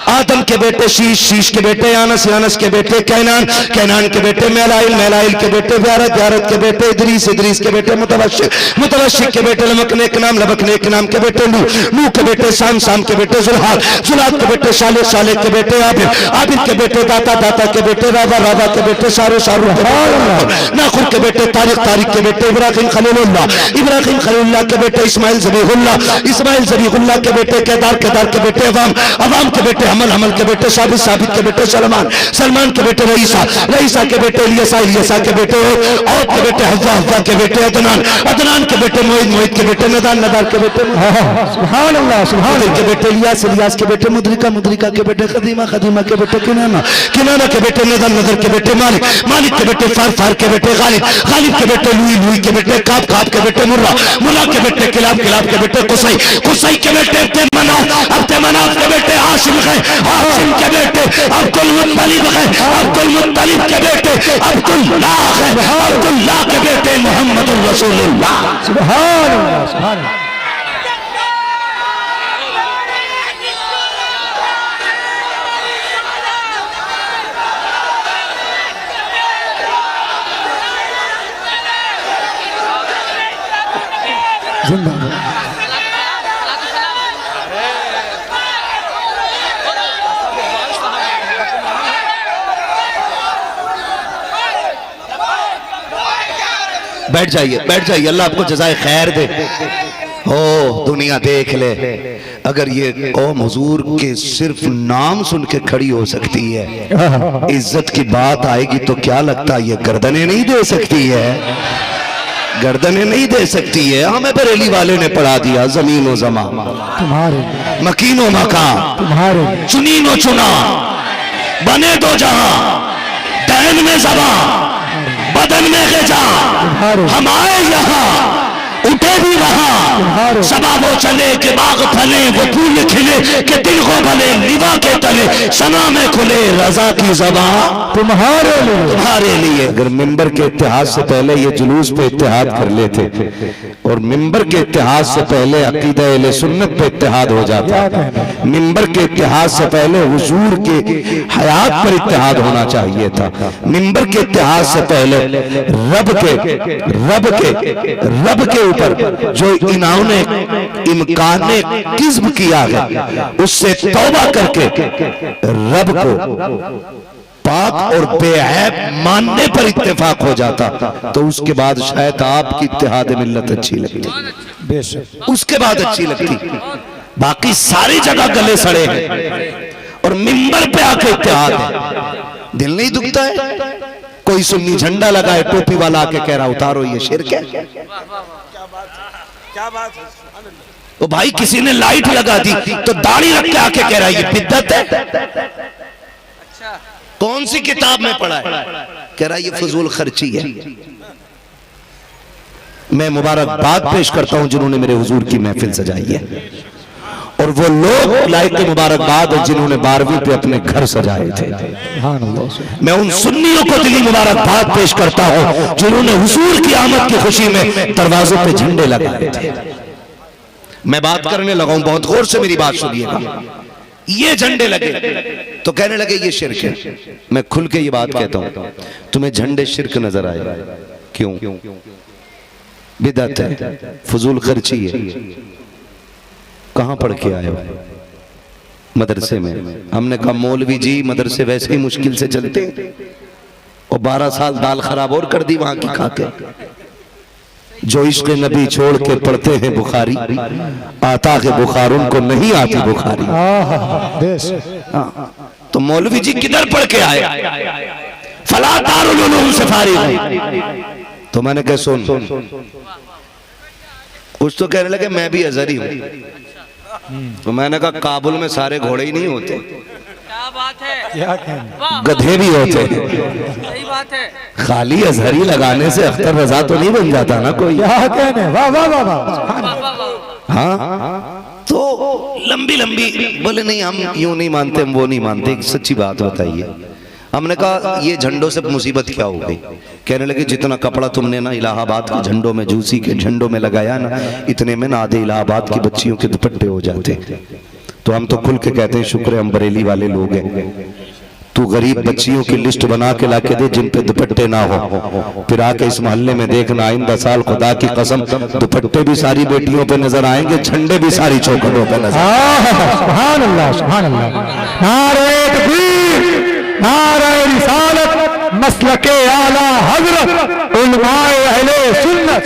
आदम के बेटे शीश, शीश के बेटे यानस, यानस के बेटे कैनान, कैनान के बेटे मेलाइल, मेलाइल के बेटे व्यारत, व्यारत के बेटे इदरीस, इदरीस के बेटे मुतवशिक, मुतवशिक के बेटे लमकने के नाम, लबकने के नाम के बेटे नूह, नूह के बेटे शाम, शाम के बेटे जुल्हाद, जुल्हाद के बेटे शालिक, शालिक के बेटे आबिद, आबिद के बेटे दाता, दाता के बेटे राबा, राबा के बेटे शारू, शारू के बेटे नाखुर के बेटे तारिक, तारिक के बेटे इब्राहिम खलीलुल्लाह, इब्राहिम खलीलुल्लाह के बेटे इस्माइल ज़बीहुल्लाह, इस्माइल ज़बीहुल्लाह के बेटे केदार, केदार के बेटे अवाम, अवाम के बेटे हमल, हमल के बेटे साबित, साबित के बेटे सलमान, सलमान के बेटे रईसा, रईसा के बेटे इलियसा, इलियसा के बेटे औद के बेटे हव्वा, हव्वा के बेटे अदनान, अदनान के बेटे मोहित, मोहित के बेटे नदान, नदान के बेटे सुभान अल्लाह, सुभान मुदरिक के बेटे इलियास, इलियास के बेटे मुदरिका, मुदरिका के बेटे खदीमा, खदीमा के बेटे किनाना, किनाना के बेटे नदर, नदर के बेटे मालिक, मालिक के बेटे फार, फार के बेटे गालिब, गालिब के बेटे लुई, लुई के बेटे काब, काब के बेटे मुर्रा, मुर्रा के बेटे किलाब, किलाब के बेटे कुसई, कुसई के बेटे अब्दे मनाफ के बेटे हाशिम है, हाशिम के बेटे अब्दुल मुत्तलिब है, अब्दुल मुत्तलिब के बेटे अब्दुल्लाह है, अब्दुल्लाह के बेटे मोहम्मद रसूलुल्लाह। सुभान अल्लाह, सुभान अल्लाह। जिंदाबाद। बैठ जाइए, बैठ जाइए, अल्लाह आपको जज़ाए खैर दे। हो दुनिया देख ले, अगर ये कौम हुजूर के सिर्फ नाम सुन के खड़ी हो सकती है, इज्जत की बात आएगी तो क्या लगता है ये गर्दनें नहीं दे सकती है, गर्दनें नहीं दे सकती है। हमें बरेली वाले ने पढ़ा दिया जमीन व जमा तुम्हारे, मकीनो मका तुम्हारे, चुनीनो चुना, बने दो जहां, दैन में जबा, बदन में ग़िज़ा, हम आए यहाँ उठे भी वहां, सबा वो चले कि बाग फले, वो फूल खिले कि दिल को भले, निभा के तले सना में खुले रजा की ज़बां तुम्हारे लिए, तुम्हारे लिए। अगर मिंबर के इत्तेहाद से पहले ये जुलूस पे इत्तेहाद कर लेते और मिंबर के इत्तेहाद से पहले अकीदा अहले सुन्नत पे इत्तेहाद हो जाता, मिंबर के इत्तेहाद से पहले हुजूर के हयात पर इत्तेहाद होना चाहिए था, मिंबर के इत्तेहाद से पहले रब के ऊपर जो इन्होंने इम्कान किस्म किया है उससे तौबा करके रब को पाक और बेऐब मानने पर इत्तेफाक हो जाता तो उसके बाद शायद आपकी इत्तेहाद मिल्लत अच्छी लगती, बेशक उसके बाद अच्छी लगती। बाकी सारी जगह गले सड़े हैं और मिंबर पे आके इत्तेहाद है। दिल नहीं दुखता है? कोई सुन्नी झंडा लगाए, टोपी वाला आके कह रहा उतारो ये शिर्क है। क्या बात है? तो भाई किसी ने लाइट लगा दी तो दाढ़ी रख के आके कह रहा है ये बिद्दत है। कौन सी किताब में पढ़ा है? कह रहा है ये फजूल खर्ची है। मैं मुबारकबाद पेश करता हूं जिन्होंने मेरे हुजूर की महफिल सजाई है, और वो लोग लायक मुबारकबाद जिन्होंने 12वीं पे अपने घर सजाए थे। मैं उन सुन्नियों को दिली मुबारकबाद पेश करता हूं जिन्होंने हुजूर की आमद की खुशी में दरवाजों पे झंडे लगाए थे। मैं बात करने लगा हूं, बहुत गौर से मेरी बात सुनिएगा। ये झंडे लगे तो कहने लगे ये शिर्क है। मैं खुल के ये बात कहता हूं, तुम्हें झंडे शिर्क नजर आए क्यों? बिदअत है, फजूल खर्ची है। कहां पढ़ के आए हो? मदरसे में। हमने कहा मौलवी जी मदरसे वैसे ही मुश्किल से चलते और 12 साल दाल खराब और कर दी वहां की खाके। जो इश्क नबी छोड़ के पढ़ते हैं बुखारी, आता के बुखार उनको नहीं आती बुखारी। तो मौलवी जी किधर पढ़ के आए? फला दारुल उलूम से फारिग। तो मैंने कहा सुन, कुछ तो कहने लगे मैं भी अजहरी हूं। तो मैंने कहा काबुल में सारे घोड़े ही नहीं होते, क्या बात है? क्या कहना, गधे भी होते हैं। सही बात है। खाली अजहरी लगाने से अख्तर रजा तो नहीं बन जाता ना कोई। क्या कहने, वाह वाह वाह वाह। हाँ तो लंबी लंबी बोले नहीं हम यूं नहीं मानते, हम वो नहीं मानते। एक सच्ची बात बताइए। हमने कहा ये झंडों से मुसीबत क्या हो गई? कहने लगे जितना कपड़ा तुमने ना इलाहाबाद के झंडों में, जूसी के झंडों में लगाया ना, इतने में ना आधे इलाहाबाद की बच्चियों के दुपट्टे हो जाते। तो हम तो खुल के कहते हैं शुक्र है हम बरेली वाले लोग हैं। तू गरीब बच्चियों की लिस्ट बना के लाके दे जिन पे दुपट्टे ना हो, फिर आके इस मोहल्ले में देखना आइंदा साल खुदा की कसम दुपट्टे भी सारी बेटियों पे नजर आएंगे, झंडे भी सारी चौखटों पे नजर। सुभान अल्लाह, सुभान अल्लाह। नारे तकबीर, नारे रिसालत, मसलके आला हजरत, उलमाए अहले सुन्नत।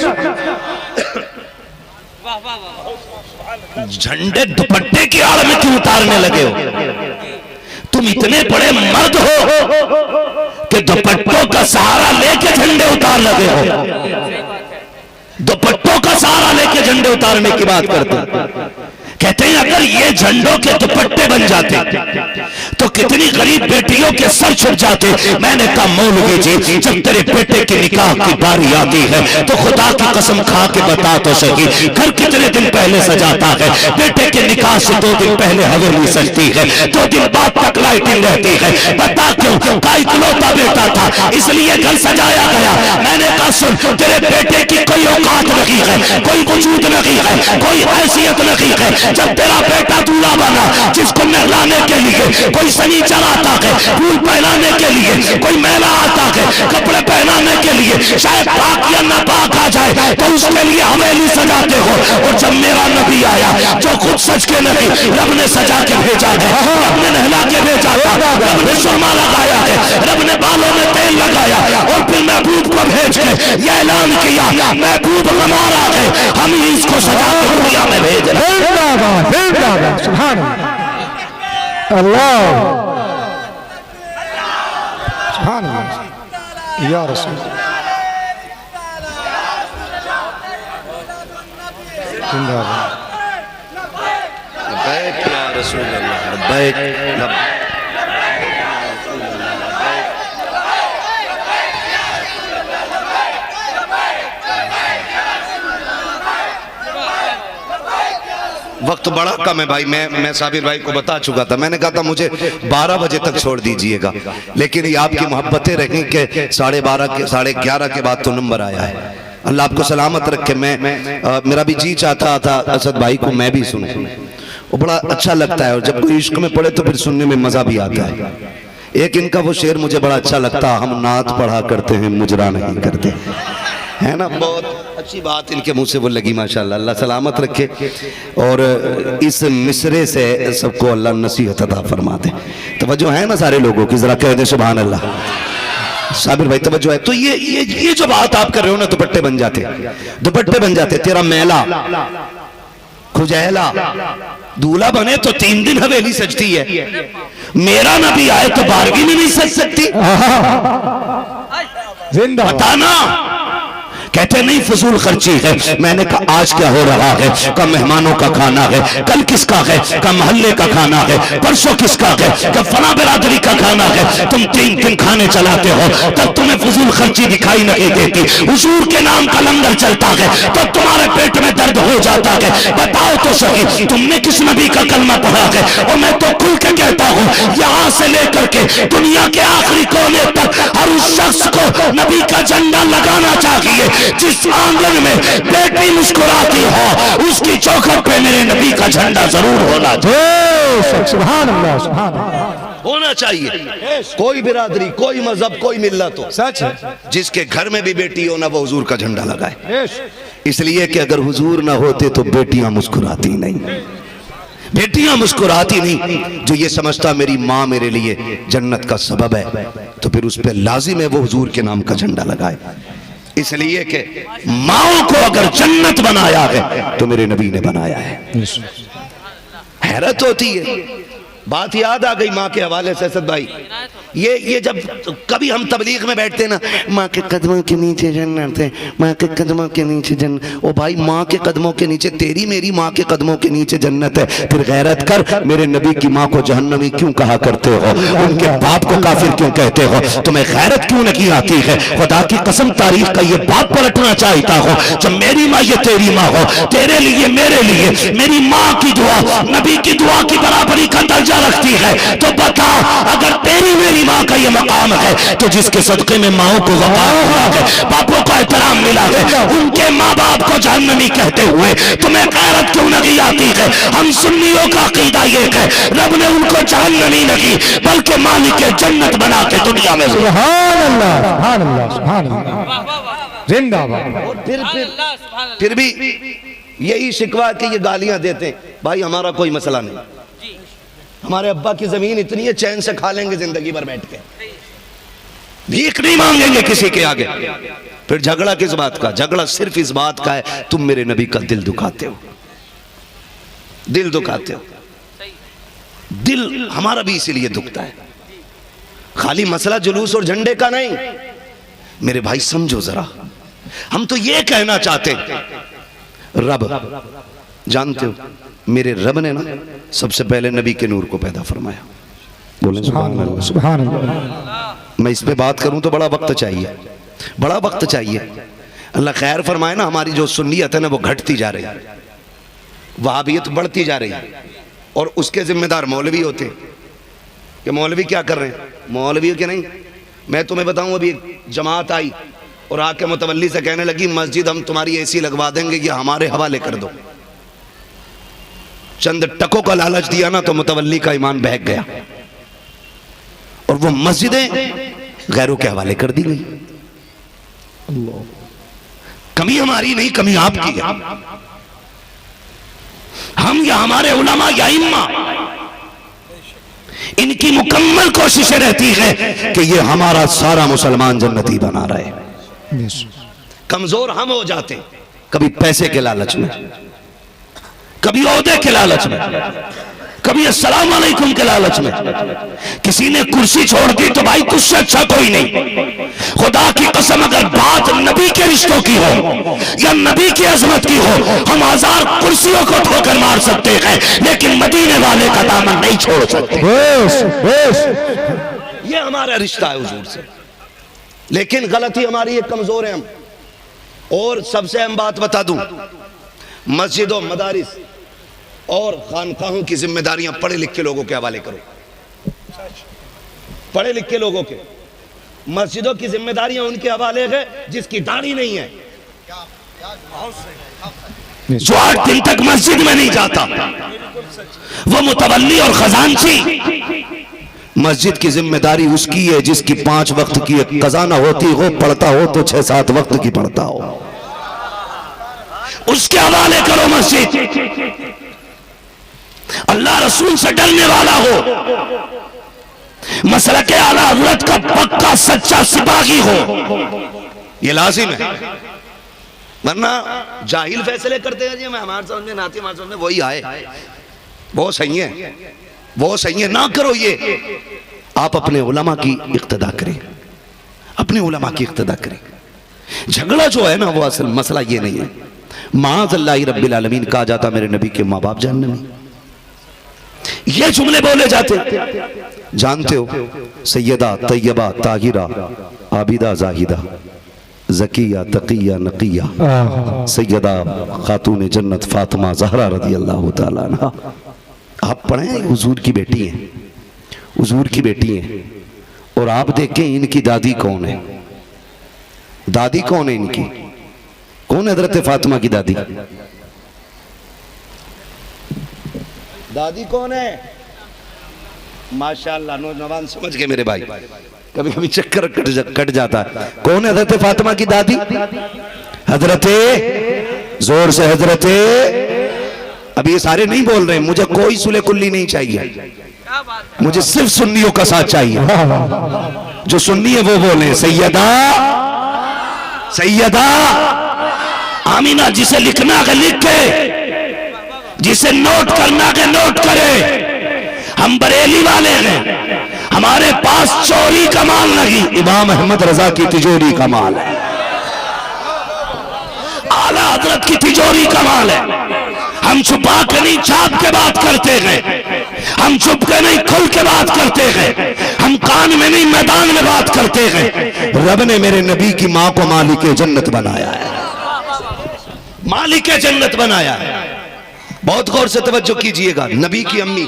वाह वाह वाह। झंडे दुपट्टे की आड़ में क्यों उतारने लगे हो? तुम इतने बड़े मर्द हो कि दुपट्टों का सहारा लेके झंडे उतार लगे हो। दुपट्टों का सहारा लेके झंडे उतारने की बात करते कहते हैं अगर ये झंडों के दुपट्टे बन जाते तो कितनी गरीब बेटियों के सर छुट जाते। मैंने कहा मौलवी जी जब तेरे बेटे के निकाह की बारी आती है तो खुदा की कसम खा के बता तो सही घर कितने दिन पहले सजाता है? बेटे के निकाह से 2 दिन पहले हवेली सजती है, 2 दिन बाद तक लाइटिंग रहती है। बता क्यों? का इकलौता बेटा था इसलिए घर सजाया गया। मैंने कहा सुन तेरे बेटे की कोई औकात नहीं है, कोई वजूद नहीं है, कोई हैसियत नहीं है। जब तेरा बेटा दूल्हा बना जिसको नहलाने के लिए कोई सनी चलाता है, फूल पहनाने के लिए कोई मेला आता है, कपड़े पहनाने के लिए शायद पाक या ना पाक आ जाए तो उसके लिए हवेली सजाते हो। और जब मेरा नबी आया जो खुद सज के नहीं रब ने सजा के भेजा है, रब ने नहला के भेजा था, रब ने सुरमा लगाया है, रब ने बालों में तेल लगाया और फिर महबूब को भेज के यह ऐलान किया महबूब हमारा है, हम ही इसको सजा के दुनिया में भेज रहे हैं। सुभान अल्लाह, सुभान अल्लाह या रसूल जिंदाबाद। लब्बैक या रसूल अल्लाह, लब्बैक लब्बैक। वक्त बड़ा कम है भाई, मैं साबिर भाई को बता चुका था। मैंने कहा था मुझे 12 बजे तक छोड़ दीजिएगा, लेकिन ये आपकी मोहब्बतें रही कि 12:30 के 11:30 के बाद तो नंबर आया है। अल्लाह आपको सलामत रखे। मेरा भी जी चाहता था असद भाई को मैं भी सुनूं, वो बड़ा अच्छा लगता है और जब कोई इश्क में पड़े तो फिर सुनने में मजा भी आता है। एक इनका वो शेर मुझे बड़ा अच्छा लगता, हम नात पढ़ा करते हैं मुजरा नहीं करते, है ना। बहुत अच्छी बात इनके मुंह से वो लगी माशाल्लाह। अल्लाह सलामत रखे और इस मिसरे से सबको अल्लाह नसीहत अता फरमा दे। तवज्जो है ना सारे लोगों की, जरा कह दे सुभान अल्लाह। साबिर भाई तवज्जो है। तो ये जो बात आप कर रहे हो ना, दुपट्टे बन जाते, दुपट्टे बन जाते। तेरा मेला खुजैला दूल्हा बने तो 3 दिन हवेली सजती है, मेरा नबी आए तो 12वीं में नहीं सज सकती। बताना कहते नहीं फजूल खर्ची है। मैंने कहा आज क्या हो रहा है? का मेहमानों का खाना है। कल किसका है? का मोहल्ले का खाना है। परसों किसका है? का फला बिरादरी का खाना है। तुम 3 दिन खाने चलाते हो तब तुम्हें फजूल खर्ची दिखाई नहीं देती। हुजूर के नाम का लंगर चलता है तब तुम्हारे पेट में दर्द हो जाता है। बताओ तो सही तुमने किस नबी का कलमा पढ़ा है? और मैं तो खुल के कहता हूँ यहाँ से लेकर के दुनिया के आखिरी कोने तक हर उस शख्स को नबी का झंडा लगाना चाहिए जिस आंगन में बेटी मुस्कुराती हो उसकी चौखट पे मेरे नबी का झंडा जरूर होना चाहिए। सुभान अल्लाह, सुभान अल्लाह। होना चाहिए। कोई बिरादरी, कोई मजहब, कोई मिल्लत हो, सच है जिसके घर में भी बेटी हो ना वो हुजूर का झंडा लगाए। इसलिए कि अगर हुजूर ना होते तो बेटियां मुस्कुराती नहीं, बेटियां मुस्कुराती नहीं। जो ये समझता मेरी माँ मेरे लिए जन्नत का सबब है तो फिर उस पर लाजिम है वो हुजूर के नाम का झंडा लगाए। इसलिए कि माओ को अगर जन्नत बनाया है तो मेरे नबी ने बनाया है। हैरत होती है। बात याद आ गई माँ के हवाले से असद भाई। ये जब कभी हम तबलीग में बैठते ना, माँ के कदमों के नीचे जन्नत है, माँ के कदमों के नीचे जन्नत। ओ भाई माँ के कदमों के नीचे, तेरी मेरी माँ के कदमों के नीचे जन्नत है। फिर गैरत कर, मेरे नबी की माँ को जहन्नमी क्यों कहा करते हो? उनके बाप को काफिर क्यों कहते हो? तुम्हें गैरत क्यों नहीं आती है? खुदा की कसम तारीख का ये बाप पलटना चाहता हो। जब मेरी माँ ये तेरी माँ हो, तेरे लिए मेरे लिए मेरी माँ की दुआ नबी की दुआ की बराबरी का दर्जा रखती है तो बता अगर तेरी मेरी माँ का ये मकाम है कि जिसके सदके में माओ को वक़ार मिला है, बापों का एहतराम मिला है, उनके माँ बाप को जहन्नमी कहते हुए तुम्हें गैरत क्यों नहीं आती है? हम सुन्नियों का अकीदा ये है, रब ने उनको जहन्नमी नहीं बल्कि मालिक जन्नत बना के दुनिया में सुभान अल्लाह, सुभान अल्लाह, सुभान अल्लाह, जिंदाबाद। फिर भी यही शिकवा कि ये गालियां देते हैं। भाई हमारा कोई मसला नहीं, हमारे अब्बा की जमीन इतनी है चैन से खा लेंगे जिंदगी भर बैठ के, भीख नहीं मांगेंगे किसी के आगे। फिर झगड़ा किस बात का? झगड़ा सिर्फ इस बात का है तुम मेरे नबी का दिल दुखाते हो, दिल दुखाते हो। दिल हमारा भी इसीलिए दुखता है, खाली मसला जुलूस और झंडे का नहीं। मेरे भाई समझो जरा, हम तो ये कहना चाहते हैं, रब जानते हो मेरे रब ने ना सबसे पहले नबी के नूर को पैदा फरमाया। बोले सुभान अल्लाह, सुभान अल्लाह। मैं इस पे बात करूं तो बड़ा वक्त चाहिए, बड़ा वक्त चाहिए। अल्लाह खैर फरमाए ना, हमारी जो सुन्नियत है ना वो घटती जा रही है, वहाबियत बढ़ती जा रही है, और उसके जिम्मेदार मौलवी होते हैं। कि मौलवी क्या कर रहे हैं? मौलवी के नहीं, मैं तुम्हें बताऊं, अभी एक जमात आई और आके मुतवल्ली से कहने लगी मस्जिद हम तुम्हारी एसी लगवा देंगे, ये हमारे हवाले कर दो। चंद टकों का लालच दिया ना तो मुतवल्ली का ईमान बहक गया और वो मस्जिदें गैरों के हवाले कर दी गई। कमी हमारी नहीं, कमी आपकी है। हम या हमारे उलमा या इम्मा, इनकी मुकम्मल कोशिशें रहती है कि ये हमारा सारा मुसलमान जन्नती बना रहे। कमजोर हम हो जाते, कभी पैसे के लालच में, कभी ओहदे के लालच में, कभी अस्सलाम वालेकुम के लालच में। किसी ने कुर्सी छोड़ दी तो भाई तुझसे अच्छा कोई नहीं। खुदा की कसम अगर बात नबी के रिश्तों की हो या नबी की अजमत की हो, हम 1000 कुर्सियों को ठोकर मार सकते हैं लेकिन मदीने वाले का दामन नहीं छोड़ सकते। ये हमारा रिश्ता है हुजूर से। लेकिन गलती हमारी एक, कमजोर है हम। और सबसे अहम बात बता दूं, मस्जिदों, मदारिस और खानकाहों की जिम्मेदारियां पढ़े लिखे लोगों के हवाले करो। पढ़े लिखे लोगों के, मस्जिदों की जिम्मेदारियां उनके हवाले है जिसकी दाढ़ी नहीं है, जो 8 दिन तक मस्जिद में नहीं जाता, वो मुतवल्ली और खजानची। मस्जिद की जिम्मेदारी उसकी है जिसकी 5 वक्त की एक कज़ा ना होती हो, पढ़ता हो तो 6-7 वक्त की पढ़ता हो, उसके हवाले करो मस्जिद। अल्लाह रसूल से डरने वाला हो, मसलक आला हज़रत का पक्का सच्चा सिपाही हो, ये लाजिम है। वरना जाहिल फैसले करते हैं जी, मैं हमारे समझ में नाती, हमारे समझ में वही आए, वो सही है, वो सही है, ना करो ये। आप अपने उलमा की इक्तदा करें, अपने उलमा की इक्तदा करें। झगड़ा जो है ना वो असल मसला ये नहीं है। माअज़ल्लाह रब्बिल आलमीन कहा जाता मेरे नबी के माँ बाप जहन्नमी, ये जुमले बोले जाते। जानते हो सैयदा तैयबा ताहिरा आबिदा जाहिदा ज़किया तकिया नकिया सैयदा खातून जन्नत फातिमा ज़हरा रज़ी अल्लाह तआला अन्हा। आप पढ़ें, हुजूर की बेटी हैं, हुजूर की बेटी हैं। और आप देखें इनकी दादी कौन है, दादी कौन है इनकी, कौन है हज़रत फातिमा की दादी? दादी कौन है? माशाअल्लाह नौजवान समझ गए मेरे भाई, कभी कभी चक्कर कट जाता है। कौन है हज़रत फातिमा की दादी? हज़रत, जोर से हज़रत। अभी ये सारे नहीं बोल रहे, मुझे कोई सुले कुल्ली नहीं चाहिए, मुझे सिर्फ सुन्नियों का साथ चाहिए। जो सुन्नी है वो बोले सैयदा, सैयदा आमीना। जिसे लिखना है लिखे, जिसे नोट करना है नोट करे। हम बरेली वाले हैं, हमारे पास चोरी का माल नहीं, इमाम अहमद रजा की तिजोरी का माल है, आला हजरत की तिजोरी का माल है। हम छुपा के नहीं छाप के बात करते हैं, हम छुप के नहीं खुल के बात करते हैं, हम कान में नहीं मैदान में बात करते हैं। रब ने मेरे नबी की माँ को मालिक जन्नत बनाया है, मालिक जन्नत बनाया है। बहुत गौर से तवज्जो कीजिएगा। नबी की अम्मी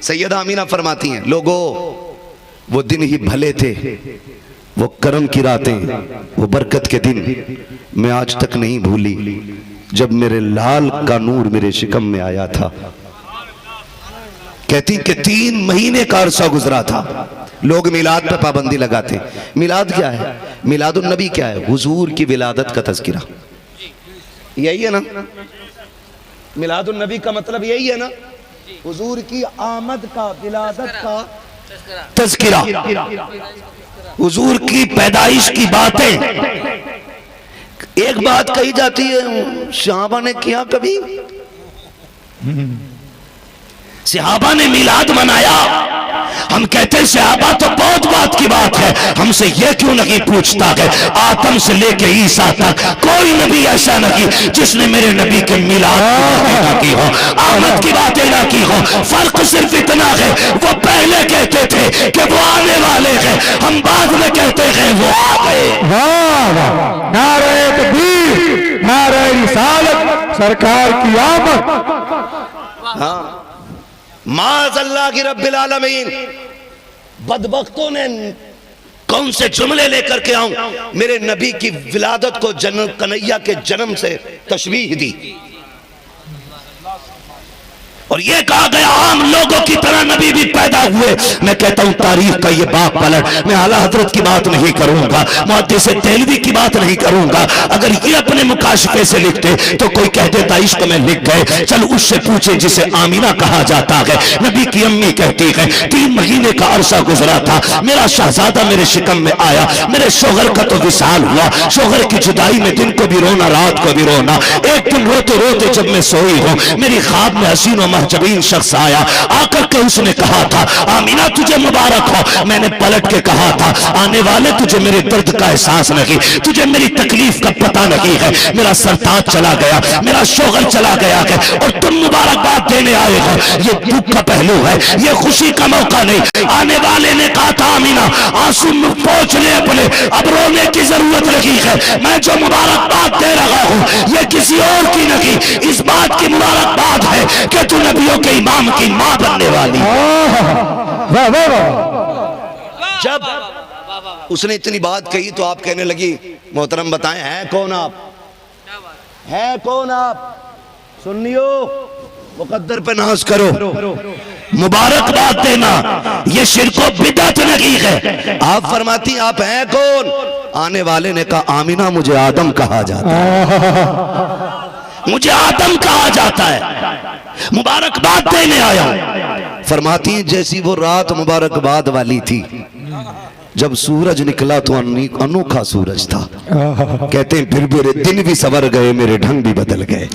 सैयदा अमीना फरमाती हैं, लोगो वो दिन ही भले थे, वो करम की रातें, वो बरकत के दिन मैं आज तक नहीं भूली, जब मेरे लाल का नूर मेरे शिकम में आया था। कहती कि 3 महीने का अरसा गुजरा था। लोग मिलाद पे पाबंदी लगाते। मिलाद क्या है? मिलादुन नबी क्या है? हुजूर की विलादत का तज़किरा, यही है ना? मिलादुन नबी का मतलब यही है ना, हुजूर की आमद का, विलादत का तज़किरा, हुजूर की पैदाइश की बातें। एक बात कही जाती है, सहाबा ने किया कभी? सहाबा ने मिलाद मनाया। हम कहते हैं सहाबा तो बहुत बात की बात है, हमसे यह क्यों नहीं पूछता है आदम से लेके ईसा तक कोई नबी ऐसा नहीं जिसने मेरे नबी के मिलाद ना की हो, आमद की बातें ना की हो। फर्क सिर्फ इतना है, वो पहले कहते थे कि वो आने वाले हैं, हम बाद में कहते हैं वो आ गए। वाह वाह, नारे तकबीर, नारे रिसालत, सरकार की आमद। हाँ, माज़अल्लाह की रब्बिल आलमीन। बदबख्तों ने कौन से जुमले लेकर के आऊं मेरे नबी की विलादत को जन्म कन्हैया के जन्म से तशबीह दी, और ये कहा गया आम लोगों की तरह नबी भी पैदा हुए। मैं कहता हूं तारीख का ये बाप पलट। मैं आला हजरत की बात नहीं करूंगा, मुहद्दिस देहलवी की बात नहीं करूंगा। अगर ये अपने मुकाशफे से लिखते तो कोई कह देता इश्क में लिख गए। चल उससे पूछे जिसे आमीना कहा जाता है। नबी की अम्मी कहती है 3 महीने का अरसा गुजरा था, मेरा शहजादा मेरे शिकम में आया, मेरे शोहर का तो विसाल हुआ। शोहर की जुदाई में दिन को भी रोना, रात को भी रोना। एक दिन रोते रोते जब मैं सोई हूं, मेरी ख्वाब में हसीन महजबीन शख्स आया, आकर के उसने कहा था आमीना तुझे मुबारक हो। मैंने पलट के कहा था आने वाले तुझे मेरे दर्द का एहसास नहीं, तुझे मेरी तकलीफ का पता नहीं है। मेरा सरताज चला गया, मेरा शोहर चला गया है, और तुम मुबारकबाद देने आए हो। ये दुख का पहलू है, ये खुशी का मौका नहीं। आने वाले ने कहा था आमीना आंसू में पोंछ ले अपने, अब रोने की जरूरत नहीं है। मैं जो मुबारकबाद दे रहा हूं ये किसी और की नहीं, इस बात की मुबारकबाद है कि तू नबियों के इमाम की मां बनने वाली। वाह वाह वाह। जब उसने इतनी बात कही तो आप कहने लगी मोहतरम बताएं हैं कौन आप, हैं कौन आप? सुन्नियो मुकद्दर पे नाज करो, मुबारकबाद देना ये शिर्को बिदअत नहीं है। आप फरमाती आप हैं कौन? आने वाले ने कहा आमीना मुझे आदम कहा जाता है, मुझे आदम कहा जाता है, मुबारकबाद देने आया। फरमाती हैं जैसी वो रात मुबारकबाद वाली थी, जब सूरज निकला तो अनोखा सूरज था। कहते हैं फिर मेरे दिन भी सवर गए, मेरे ढंग भी बदल गए,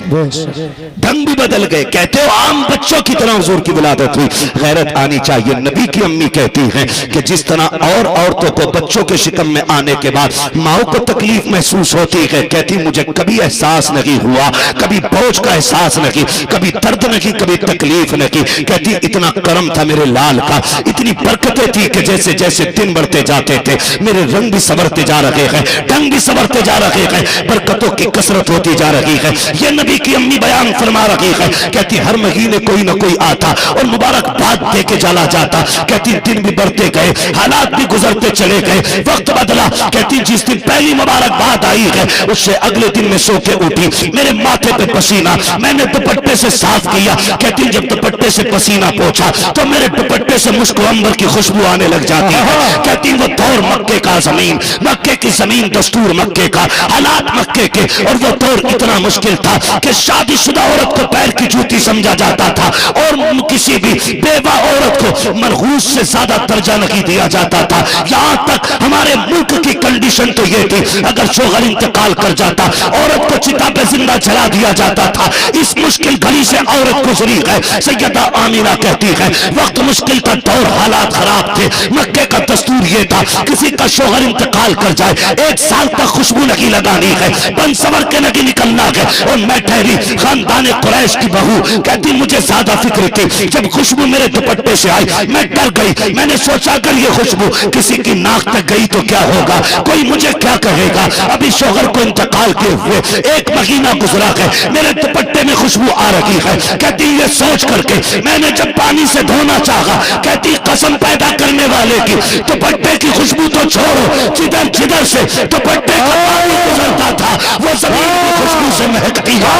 ढंग भी बदल गए। कहते हो आम बच्चों की तरह हुजूर की विलादत हुई। गैरत आनी चाहिए। नबी की अम्मी कहती हैं कि जिस तरह और औरतों को बच्चों के शिकम में आने के बाद माओ को तकलीफ महसूस होती है, कहती मुझे कभी एहसास नहीं हुआ, कभी बोझ का एहसास नहीं, कभी दर्द नहीं, कभी तकलीफ नहीं। कहती इतना करम था मेरे लाल का, इतनी बरकतें थी कि जैसे जैसे दिन बढ़ते जाते थे मेरे रंग भी संवरते जा रहे हैं, ढंग भी संवरते जा रहे हैं, बरकतों की कसरत होती जा रही है। ये नबी की अम्मी बयान फरमा रही है। कहती हर महीने कोई ना कोई आता और मुबारकबाद दे के चला जाता। कहती दिन भी बढ़ते गए, हालात भी गुजरते चले गए, वक्त बदला। कहती जिस दिन पहली मुबारकबाद आई है उससे अगले दिन में सो के उठी, मेरे माथे पे पसीना मैंने दुपट्टे से साफ किया। कहती जब दुपट्टे से पसीना पहुंचा तो मेरे दुपट्टे से मुश्क अंबर की खुशबू आने लग जाती है। कहती वो दौर मक्के का जमीन, मक्के की जमीन, दस्तूर मक्के का, हालात मक्के के, और वो दौर इतना मुश्किल था कि शादीशुदा औरत को पैर की जूती समझा जाता था और किसी भी बेवा औरत को मनहूस से ज्यादा दर्जा नहीं दिया जाता था। यहां तक हमारे मुल्क की कंडीशन तो ये थी अगर शोहर इंतकाल कर जाता औरत को चिता पे जिंदा जला दिया जाता था। इस मुश्किल घड़ी से औरत गुजरी है। सैयदा आमीना कहती है वक्त मुश्किल था, दौर हालात खराब थे, मक्के का दस्तूर ये देता। किसी का शोहर इंतकाल कर जाए, 1 साल तक खुशबू नहीं लगानी है, बन सवर के नहीं निकलना है। और मैं ठहरी खानदान कुरैश की बहू, कहती मुझे ज्यादा फिक्र थी। जब खुशबू मेरे दुपट्टे से आई मैं डर गई। मैंने सोचा अगर ये खुशबू किसी की नाक तक गई तो क्या होगा, कोई मुझे क्या कहेगा। अभी शोहर को इंतकाल किए हुए 1 महीना गुजरा है, मेरे दुपट्टे में खुशबू आ रही है। कहती ये सोच करके मैंने जब पानी से धोना चाहा, कहती कसम पैदा करने वाले की, दुपट्टे की खुशबू तो छोड़ो, जिधर जिधर से दुपट्टे का पानी गुजरता था वो जमीन की खुशबू से महकती है।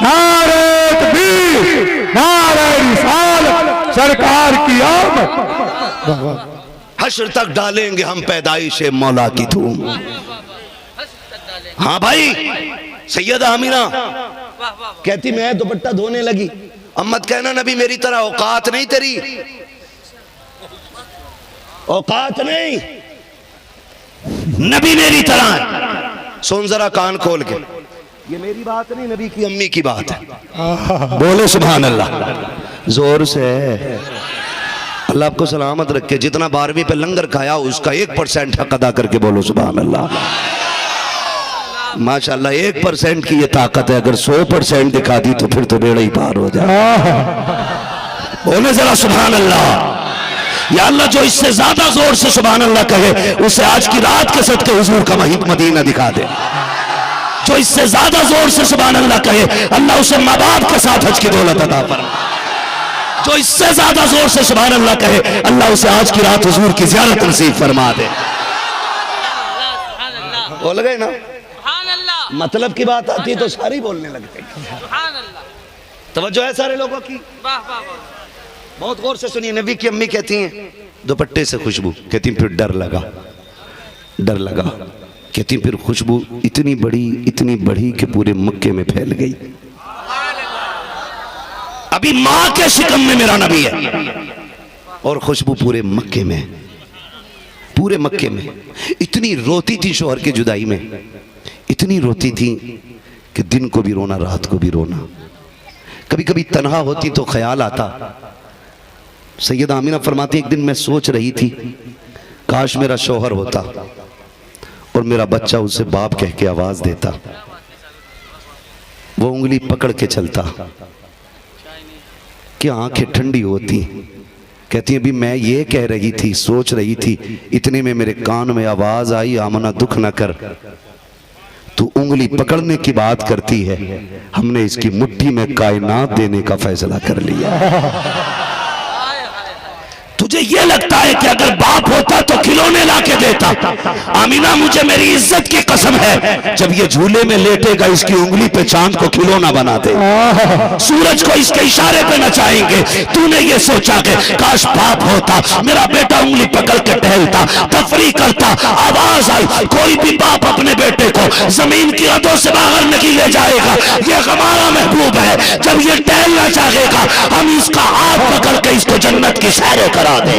नारे तकबीर, नारे रिसालत, सरकार की आमद। हश्र तक डालेंगे हम पैदाइश मौला की धूम। हाँ भाई, सैयदा आमिना कहती मैं दुपट्टा धोने लगी। अब मत कहना नबी मेरी तरह औकात नहीं तेरी, औकात नहीं, नबी मेरी तरह है। सुन जरा कान खोल के, ये मेरी बात नहीं, नबी की अम्मी की बात है। बोले सुभान अल्लाह जोर से। अल्लाह आपको सलामत रखे। जितना 12वीं पे लंगर खाया उसका 1% हक अदा करके बोलो सुभान अल्लाह। माशाल्लाह 1% की ये ताकत है, अगर 100% दिखा दी तो फिर तो बेड़ा ही पार हो जाए। बोले जरा सुभान अल्लाह। या अल्लाह जो इससे ज्यादा जोर से सुभान अल्लाह कहे उसे आज की रात के सदके हुजूर का मदीना दिखा दे। जो इससे ज्यादा जोर से सुभान अल्लाह कहे अल्लाह उसे माँ बाप के साथ हज की दौलत अता फरमा। जो इससे ज्यादा जोर से सुभान अल्लाह कहे अल्लाह उसे आज की रात हुजूर की ज़ियारत नसीब फरमा दे। बोल गए ना, मतलब की बात आती है तो सारी बोलने लगते। तवज्जो है सारे लोगों की, बहुत गौर से सुनिए। नबी की अम्मी कहती हैं दुपट्टे से खुशबू, कहती फिर डर लगा, डर लगा। कहती फिर खुशबू इतनी बड़ी कि पूरे मक्के में फैल गई। अभी मां के शिकम में मेरा नबी है और खुशबू पूरे मक्के में, पूरे मक्के में। इतनी रोती थी शोहर की जुदाई में, इतनी रोती थी कि दिन को भी रोना रात को भी रोना। कभी कभी तन्हा होती तो ख्याल आता। सैयदा आमिना फरमाती एक दिन मैं सोच रही थी काश मेरा शौहर होता और मेरा बच्चा उसे बाप कह के आवाज देता, वो उंगली पकड़ के चलता, कि आंखें ठंडी होती। कहती है अभी मैं ये कह रही थी, सोच रही थी, इतने में मेरे कान में आवाज आई आमना दुख न कर, तू उंगली पकड़ने की बात करती है, हमने इसकी मुट्ठी में कायनात देने का फैसला कर लिया। तुझे ये लगता है कि अगर बाप होता तो खिलौने लाके देता। आमीना मुझे मेरी इज्जत की कसम है, जब ये झूले में लेटेगा इसकी उंगली पे चांद को खिलौना बना दे, सूरज को इसके इशारे पे नचाएंगे। तूने ये सोचा कि काश बाप होता, मेरा बेटा उंगली पकड़ के टहलता, तफरी करता, आवाज आई, कोई भी बाप अपने बेटे को जमीन की हदों से बाहर नहीं ले जाएगा। ये हमारा महबूब है, जब ये टहलना चाहेगा हम इसका हाथ पकड़ के इसको जन्नत की सैरें करा दे।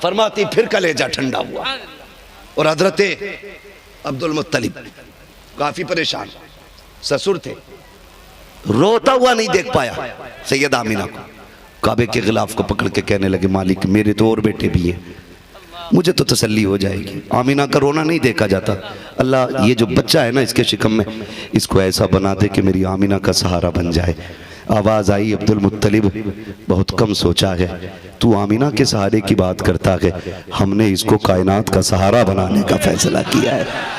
फरमाती फिर कलेजा ठंडा हुआ और हजरत अब्दुल मुत्तलिब काफी परेशान, ससुर थे, रोता हुआ नहीं देख पाया सैयदा आमिना को। काबे के गिलाफ को पकड़ के कहने लगे मालिक मेरे तो और बेटे भी हैं, मुझे तो तसल्ली हो जाएगी। आमिना का रोना नहीं देखा जाता। अल्लाह ये जो बच्चा है ना इसके शिकम में, इसको ऐसा बना दे कि मेरी आमिना का सहारा बन जाए। आवाज़ आई अब्दुल मुत्तलिब बहुत कम सोचा है, तू आमिना के सहारे की बात करता है, हमने इसको कायनात का सहारा बनाने का फैसला किया है,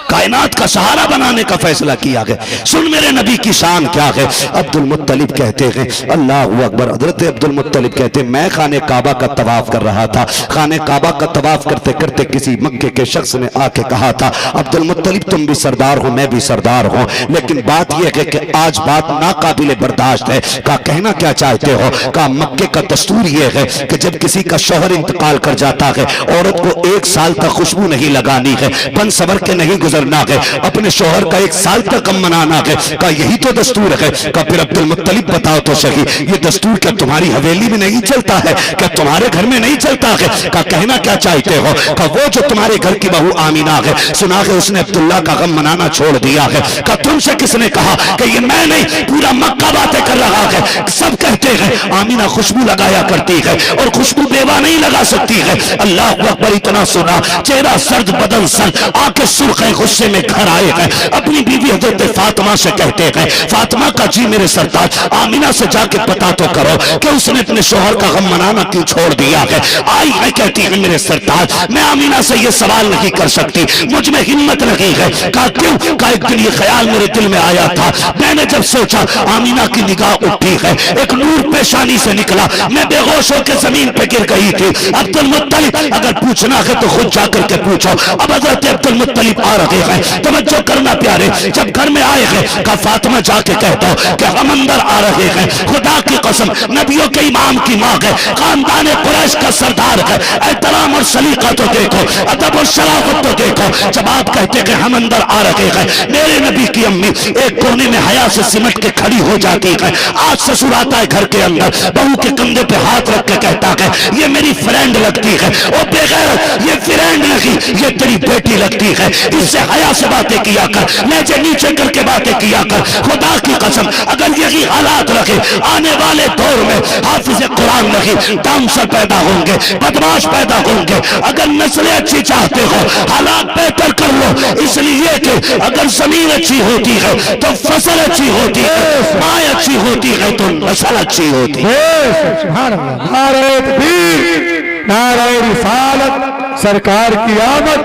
कायनात का सहारा बनाने का फैसला किया है। सुन मेरे नबी की शान क्या है। अब्दुल मुत्तलिब कहते हैं अल्लाह अकबर, हज़रत अब्दुल मुत्तलिब कहते हैं मैं खाने काबा का तवाफ कर रहा था, खाने काबा का तवाफ करते करते किसी मक्के के शख्स ने आके कहा था अब्दुल मुत्तलिब तुम भी सरदार हो मैं भी सरदार हूँ, लेकिन बात यह है कि आज बात नाकाबिले बर्दाश्त है। का कहना क्या चाहते हो? का मक्के का दस्तूर यह है कि जब किसी का शौहर इंतकाल कर जाता है औरत को 1 साल तक खुशबू नहीं लगानी है, बन सवर के नहीं गुजरना है, अपने शौहर का 1 साल तक कम मनाना है। का यही तो दस्तूर है। का फिर अब्दुल मुत्तलिब बताओ तो सही, ये दस्तूर क्या तुम्हारी हवेली में नहीं चलता है, क्या तुम्हारे घर में नहीं चलता है? का कहना क्या चाहते हो? का वो जो तुम्हारे घर की बहू आमीना है, सुना है उसने अब्दुल्ला का गम मनाना छोड़ दिया है। का तुमसे किसने कहा कि ये मैं नहीं पूरा मक्का बातें कर रहा है, है। सब कहते हैं आमीना खुशबू लगाया करती है और खुशबू बेवा नहीं लगा सकती है। अल्लाह अकबर, इतना सुना, चेहरा सर्द बदन सर्द, आके सुर्ख गुस्से में घर आए हैं। अपनी बीवी हजरत फातिमा से कहते हैं, फातिमा का जी मेरे सरताज, आमीना से जाके पता तो करो कि उसने अपने शोहर का गम मनाना क्यों छोड़ दिया है। आई है, कहती है मेरे सरताज मैं आमीना से ये सवाल नहीं कर सकती, मुझ में हिम्मत नहीं है। कहा क्यों? कहा एक दिन ये ख्याल मेरे दिल में आया था, मैंने जब सोचा आमीना की निगाह उठी है, एक नूर पेशानी से निकला, मैं बेहोश होकर जमीन पे गिर गई थी। अब्दुल मुत्तलिब, अगर पूछना है तो खुद जाकर के पूछो। अब हजरत अब्दुल मुत्तलिब आ रहे हैं, तवज्जो करना प्यारे, जब घर में आए हैं कहा फातिमा जाके कह दो कि हम अंदर आ रहे हैं। खुदा की कसम, नबियों के इमाम की माँ है, खानदान कुरैश का सरदार है, एहतराम और सलीका तो देखो, अदब और शराफत तो देखो। जब आप कहते हैं हम अंदर आ रहे हैं, मेरे नबी की अम्मी एक कोने में हया से सिमट के खड़ी हो जाती है। आज ससुर आता है घर के अंदर, बहू के कंधे पे हाथ रख के कहता है ये मेरी फ्रेंड लगती है। ओ बेगैरत, ये फ्रेंड नहीं, ये तेरी बेटी लगती है, इससे हया से बातें किया कर, नीचे नीचे करके बातें किया कर। खुदा की कसम, अगर यही हालात रखे आने वाले दौर में हाफिज कुरान नहीं, डांसर पैदा होंगे, बदमाश पैदा होंगे। अगर नस्लें अच्छी चाहते हो, हालात बेहतर कर लो, इसलिए कि अगर जमीन अच्छी होती है तो फसल अच्छी होती है, माँ अच्छी होती है तो नस्ल अच्छी होती है। सुभान अल्लाह। नारे तकबीर, नारे रिसालत, सरकार की आमद,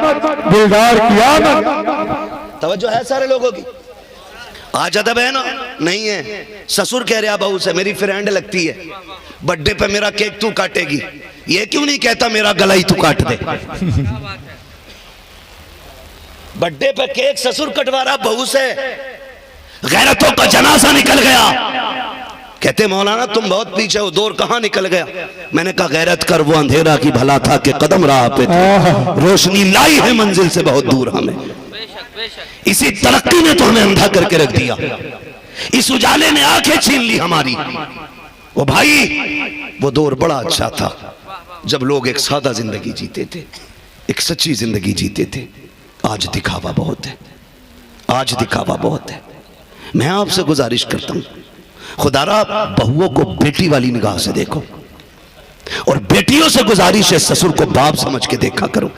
दिलदार की आमद। तवज्जो है सारे लोगों की? आज अदब है ना? नहीं है। ससुर कह रहा बहू से मेरी फ्रेंड लगती है, बर्थडे पे मेरा केक तू काटेगी, ये क्यों नहीं कहता मेरा गला ही तू काट दे। बर्थडे पे केक ससुर कटवा रहा बहू से, गैरतों का जनाजा निकल गया। कहते मौलाना तुम बहुत पीछे हो, दौर कहां निकल गया? मैंने कहा गैरत कर, वो अंधेरा की भला था कि कदम राह पे थे, रोशनी लाई है मंजिल से बहुत दूर हमें। इसी तरक्की ने तो हमें अंधा करके रख दिया, इस उजाले ने आंखें छीन ली हमारी। वो भाई वो दौर बड़ा अच्छा था जब लोग एक सादा जिंदगी जीते थे, एक सच्ची जिंदगी जीते थे। आज दिखावा बहुत है, आज दिखावा बहुत है। मैं आपसे गुजारिश करता हूं, खुदारा बहुओं को बेटी वाली निगाह से देखो, और बेटियों से गुजारिश है ससुर को बाप समझ के देखा करो।